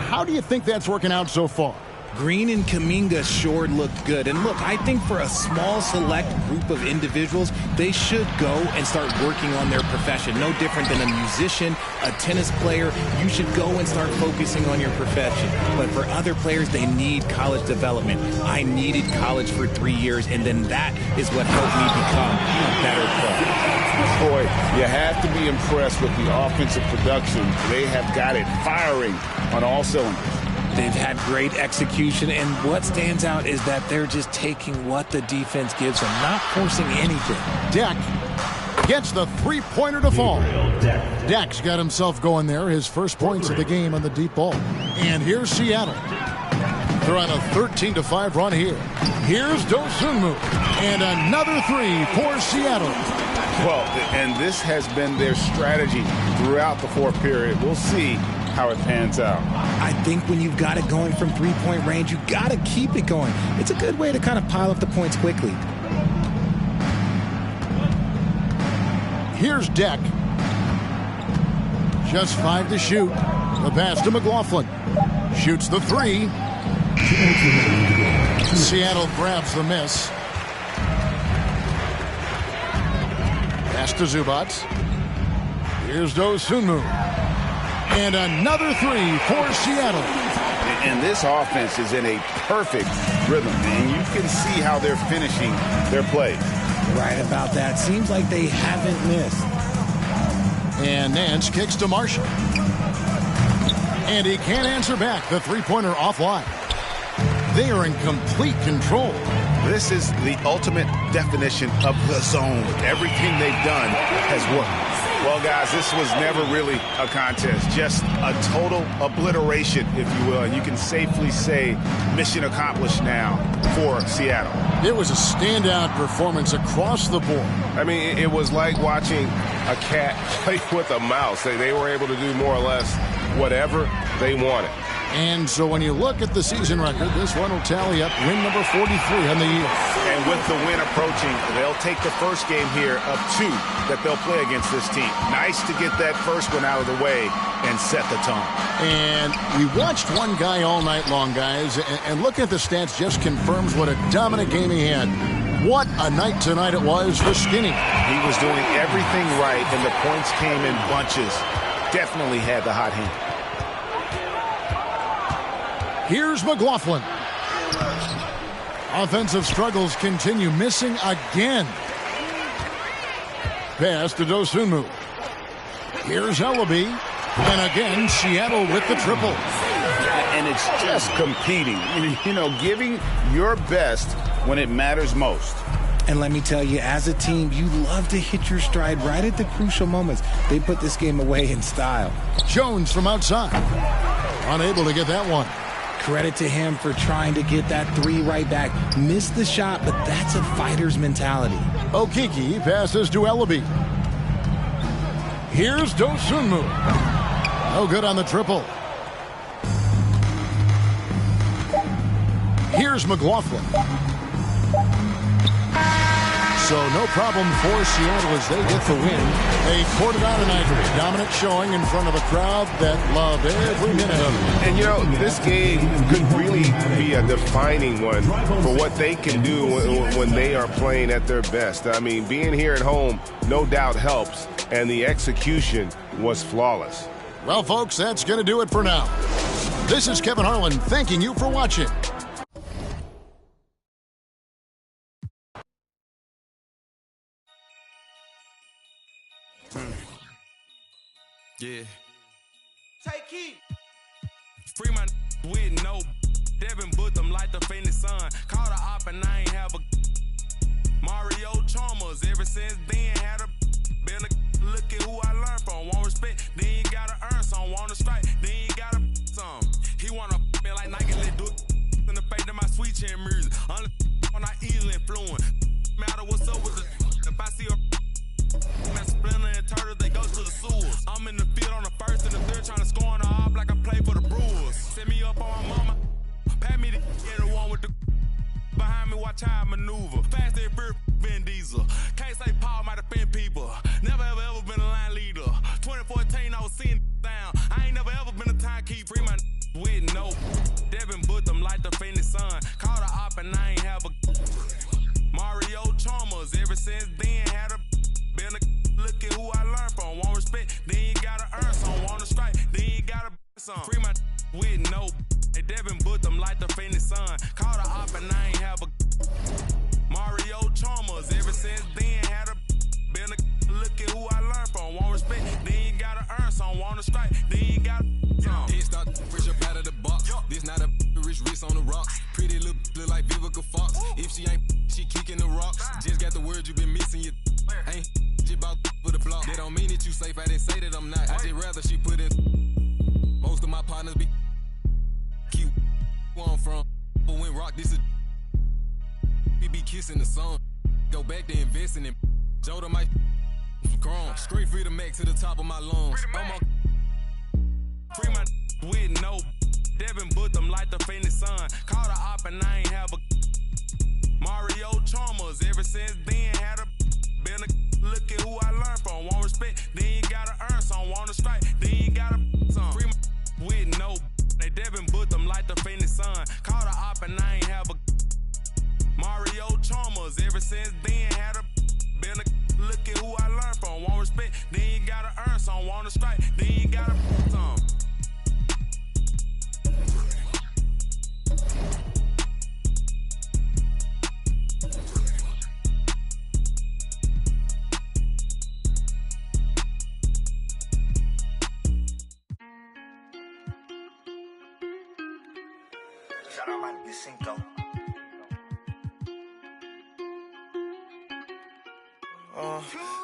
How do you think that's working out so far?
Green and Kuminga sure looked good. And look, I think for a small select group of individuals, they should go and start working on their profession. No different than a musician, a tennis player. You should go and start focusing on your profession. But for other players, they need college development. I needed college for 3 years, and then that is what helped me become a better player.
Boy, you have to be impressed with the offensive production. They have got it firing on all cylinders.
They've had great execution, and what stands out is that they're just taking what the defense gives them, not forcing anything.
Deck Gets the three-pointer to fall. Dex got himself going there. His first points of the game on the deep ball. And here's Seattle. They're on a 13-5 run here. Here's Dosunmu. And another three for Seattle.
Well, and this has been their strategy throughout the fourth period. We'll see how it pans out.
I think when you've got it going from three-point range, you got to keep it going. It's a good way to kind of pile up the points quickly.
Here's Deck. Just 5 to shoot. The pass to McLaughlin. Shoots the three. Seattle grabs the miss. Pass to Zubac. Here's Dosunmu. And another three for Seattle.
And this offense is in a perfect rhythm, and you can see how they're finishing their play.
Right about that. Seems like they haven't missed.
And Nance kicks to Marshall. And he can't answer back. The three-pointer offline. They are in complete control.
This is the ultimate definition of the zone. Everything they've done has worked. Well, guys, this was never really a contest, just a total obliteration, if you will. And you can safely say mission accomplished now for Seattle.
It was a standout performance across the board.
I mean, it was like watching a cat play with a mouse. They were able to do more or less whatever they wanted.
And so when you look at the season record, this one will tally up win number 43 on the year.
And with the win approaching, they'll take the first game here of 2 that they'll play against this team. Nice to get that first one out of the way and set the tone.
And we watched one guy all night long, guys, and looking at the stats just confirms what a dominant game he had. What a night tonight it was for Skinny.
He was doing everything right, and the points came in bunches. Definitely had the hot hand.
Here's McLaughlin. Offensive struggles continue, missing again. Pass to Dosunmu. Here's Ellaby. And again, Seattle with the triple.
And it's just competing. You know, giving your best when it matters most.
And let me tell you, as a team, you love to hit your stride right at the crucial moments. They put this game away in style.
Jones from outside. Unable to get that one.
Credit to him for trying to get that three right back. Missed the shot, but that's a fighter's mentality.
Okeke passes to Ellaby. Here's Dosunmu. No good on the triple. Here's McLaughlin. So no problem for Seattle as they get the win. They poured it out tonight. Dominant showing in front of a crowd that loved every minute of it.
And, you know, this game could really be a defining one for what they can do when they are playing at their best. I mean, being here at home no doubt helps, and the execution was flawless.
Well, folks, that's going to do it for now. This is Kevin Harlan thanking you for watching.
Yeah. Take heat. Free my with no Devin put them like the Phoenix Sun. Call the op and I ain't have a Mario Chalmers. Ever since then had a been a look at who I learned from. Want respect, then you gotta earn some. Want to strike, then you gotta some. He wanna me like Nike, let do it in the face of my sweet chin music. When I easily influence. Matter what's up with the if I see a Splinter and Turtle, they go to the sewers. I'm in the field on the first and the third, trying to score on the op like I play for the Brewers. Set me up on my mama, pat me the one with the behind me, watch how I maneuver. Fast and fear, Vin Diesel. Can't say Paul might offend people. Never ever been a line leader. 2014, I was seeing down. I ain't never ever been a timekeeper. Free my with no Devin put them like the Phoenix Sun. Call the op and I ain't have a Mario Chalmers. Ever since then had a been a look at who I learned from. Want respect, then you gotta earn some. Want to strike, then you gotta some. Free my with no. And Devin put them like the Phoenix Sun. Call the op and I ain't have a Mario Chalmers. Ever since then had a been a look at who I learned from. Want respect, then you gotta earn some. Want to strike, then you gotta some.
Head start fresh up out of the box. This not a rich wrist on the rocks. Pretty look like Vivica Fox. If she ain't, she kicking the rocks. Just got the word you been missing. You ain't. Just about for the block. They don't mean that you safe, I didn't say that I'm not. I just rather she put in. Most of my partners be cute. Where I'm from, but when rock this is. We be kissing the sun. Go back to investing in. Joda might grown. Straight free to make to the top of my lungs. Free my with no. Devin put them like the faintest sun. Caught a op and I ain't have a. Mario Chalmers, ever since then had a. Been a look at who I learned from. Want respect, then you gotta earn some. Want to strike, then you gotta some. Free my with no. They Devin put them like the faintest sun. Caught a op and I ain't have a. Mario Chalmers, ever since then had a. Been a look at who I learned from. Want respect, then you gotta earn some. Want to strike, then you gotta some.
Shout out my Cinco.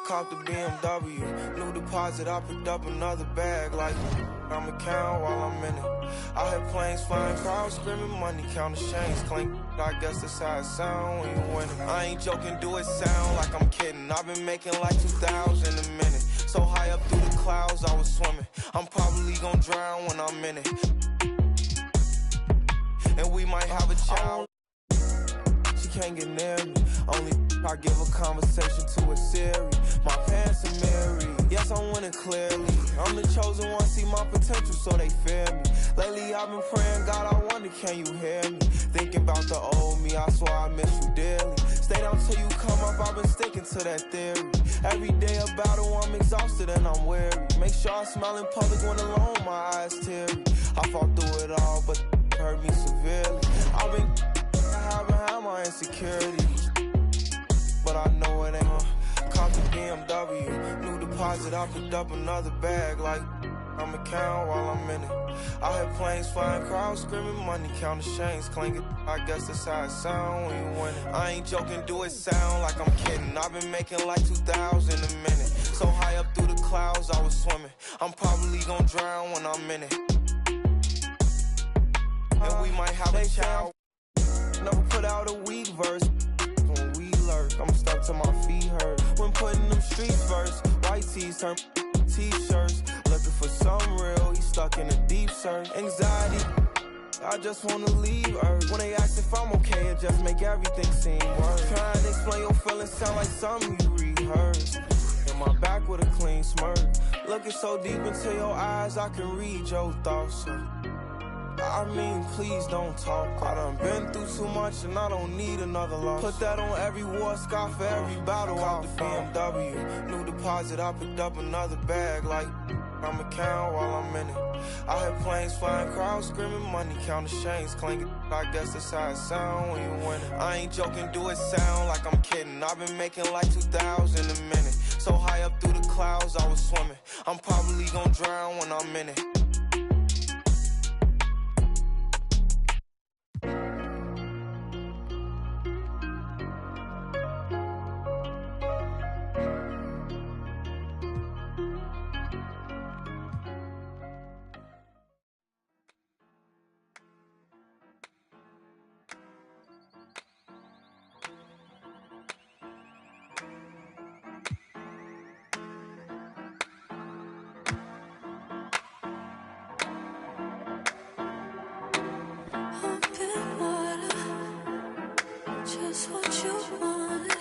Caught the BMW, new deposit, I picked up another bag like I'ma count while I'm in it. I hear planes flying, crowds screaming, money counting chains clink. I guess that's how it sound when you win it. I ain't joking, do it sound like I'm kidding. I've been making like 2,000 a minute. So high up through the clouds, I was swimming. I'm probably gonna drown when I'm in it. And we might have a child. She can't get near me. Only I give a conversation to a Siri. My parents are married. Yes, I'm winning clearly. I'm the chosen one, see my potential, so they fear me. Lately I've been praying, God, I wonder, can you hear me? Thinking about the old me, I swear I miss you dearly. Stay down till you come up, I've been sticking to that theory. Every day a battle, I'm exhausted and I'm weary. Make sure I smile in public when alone, my eyes teary. I fought through it all, but hurt me severely. I've been behind my insecurities, but I know it ain't. Caught the BMW, new deposit, I picked up another bag like I'ma count while I'm in it. I hear planes flying, crowds screaming, money counting chains clinking. I guess that's how it sound when you win it. I ain't joking, do it sound like I'm kidding. I've been making like 2,000 a minute. So high up through the clouds, I was swimming. I'm probably gonna drown when I'm in it. And we might have a child. Never put out a weak verse. When we lurk, I'm stuck till my feet hurt. When putting them streets first, white tees turn t-shirts. Looking for some real, he stuck in a deep search. Anxiety, I just wanna leave Earth. When they ask if I'm okay, it just make everything seem worse. Trying to explain your feelings sound like something you rehearsed. In my back with a clean smirk. Looking so deep into your eyes, I can read your thoughts. I mean, please don't talk. I done been through too much and I don't need another loss. Put that on every war scar for every battle. Out the BMW, new deposit, I picked up another bag like I'ma count while I'm in it. I hear planes flying, crowds screaming, money counting chains clinking. I guess that's how it sound when you win it. I ain't joking, do it sound like I'm kidding. I've been making like 2,000 a minute. So high up through the clouds, I was swimming. I'm probably gonna drown when I'm in it.
Just what you want.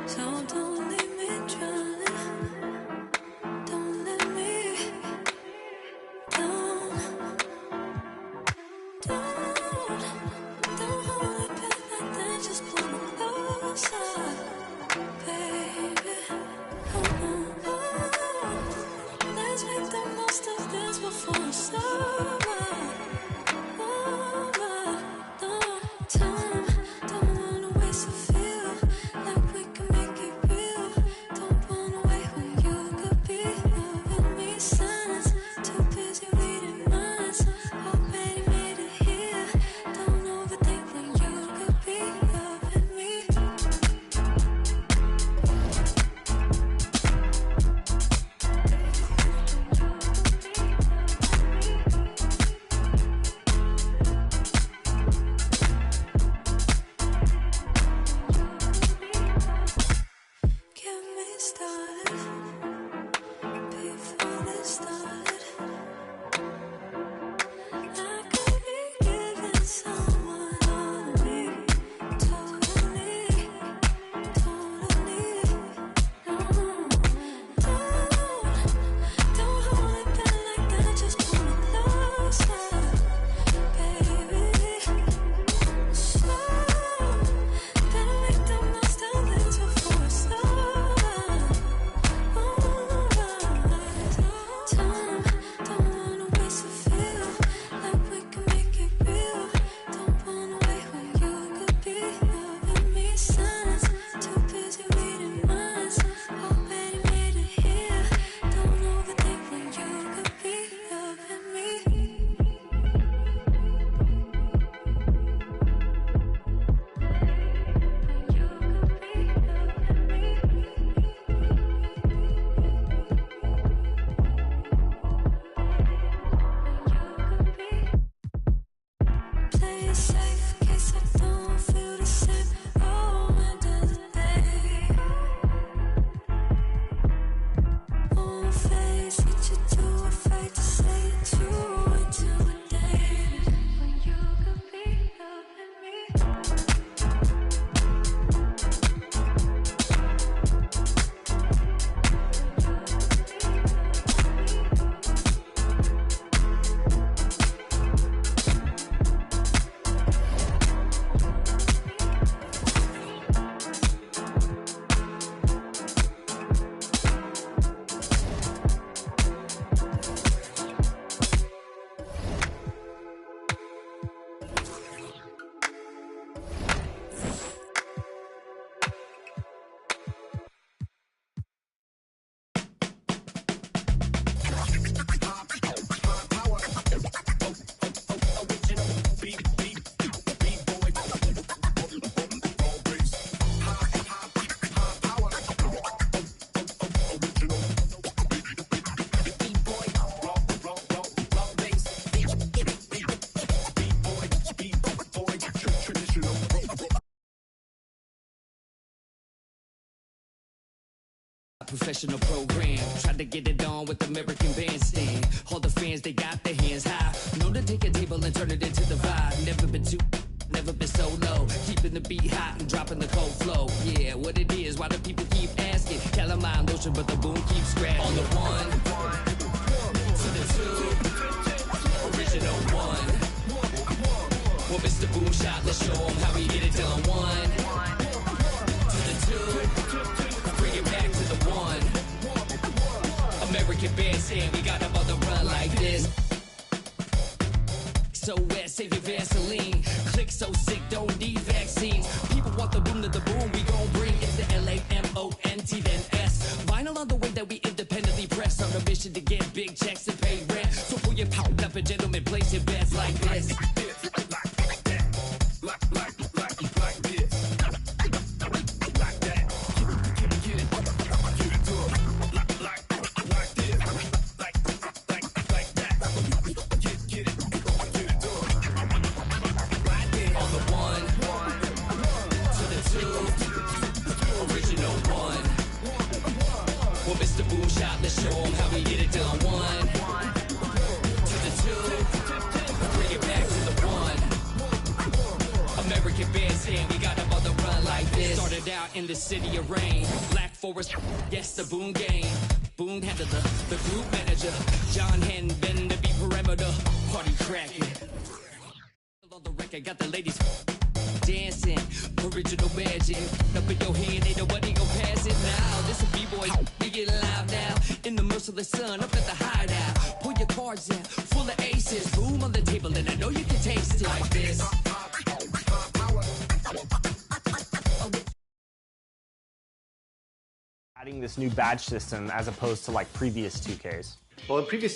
So don't leave me drowning. Don't let me down. Don't hold it back like that. Just pull me closer, baby. Let's make the most of this before it's over. Time, don't
Professional program, tried to get it on with American Bandstand. All the fans, they got their hands high. Known to take a table and turn it into the vibe. Never been too, never been so low. Keeping the beat hot and dropping the cold flow. Yeah, what it is, why do people keep asking? Calamine lotion, but the boom keeps scratching. On the one, to the two, original one. Well, Mr. Boom Shot, let's show him how we get it done. One, to the two, bring it back to the one. American Bandstand, we got them on the run like this. So wet, save your Vaseline. Click so sick, don't need vaccines. People want the boom to the boom, we gon' bring it to LAMONT then S. Vinyl on the way that we independently press. On a mission to get big checks and pay rent. So pull your power up and gentlemen, place your bets like this. Let's show them how we get it done. One to the two, bring it back to the one. American Bandstand, we got them on the run like this. Started out in the city of rain, Black Forest, yes, the Boom game. Boom handled the group manager, John Henn, been to be perimeter, party cracking. On the record, got the ladies dancing, original magic. Up in your hand, ain't nobody gon' pass it now. This a B-boy, we get loud now. In the merciless sun, up at the hideout. Pull your cards out, full of aces. Boom on the table, and I know you can taste it like this.
Adding this new badge system as opposed to like previous 2Ks.
Well, in previous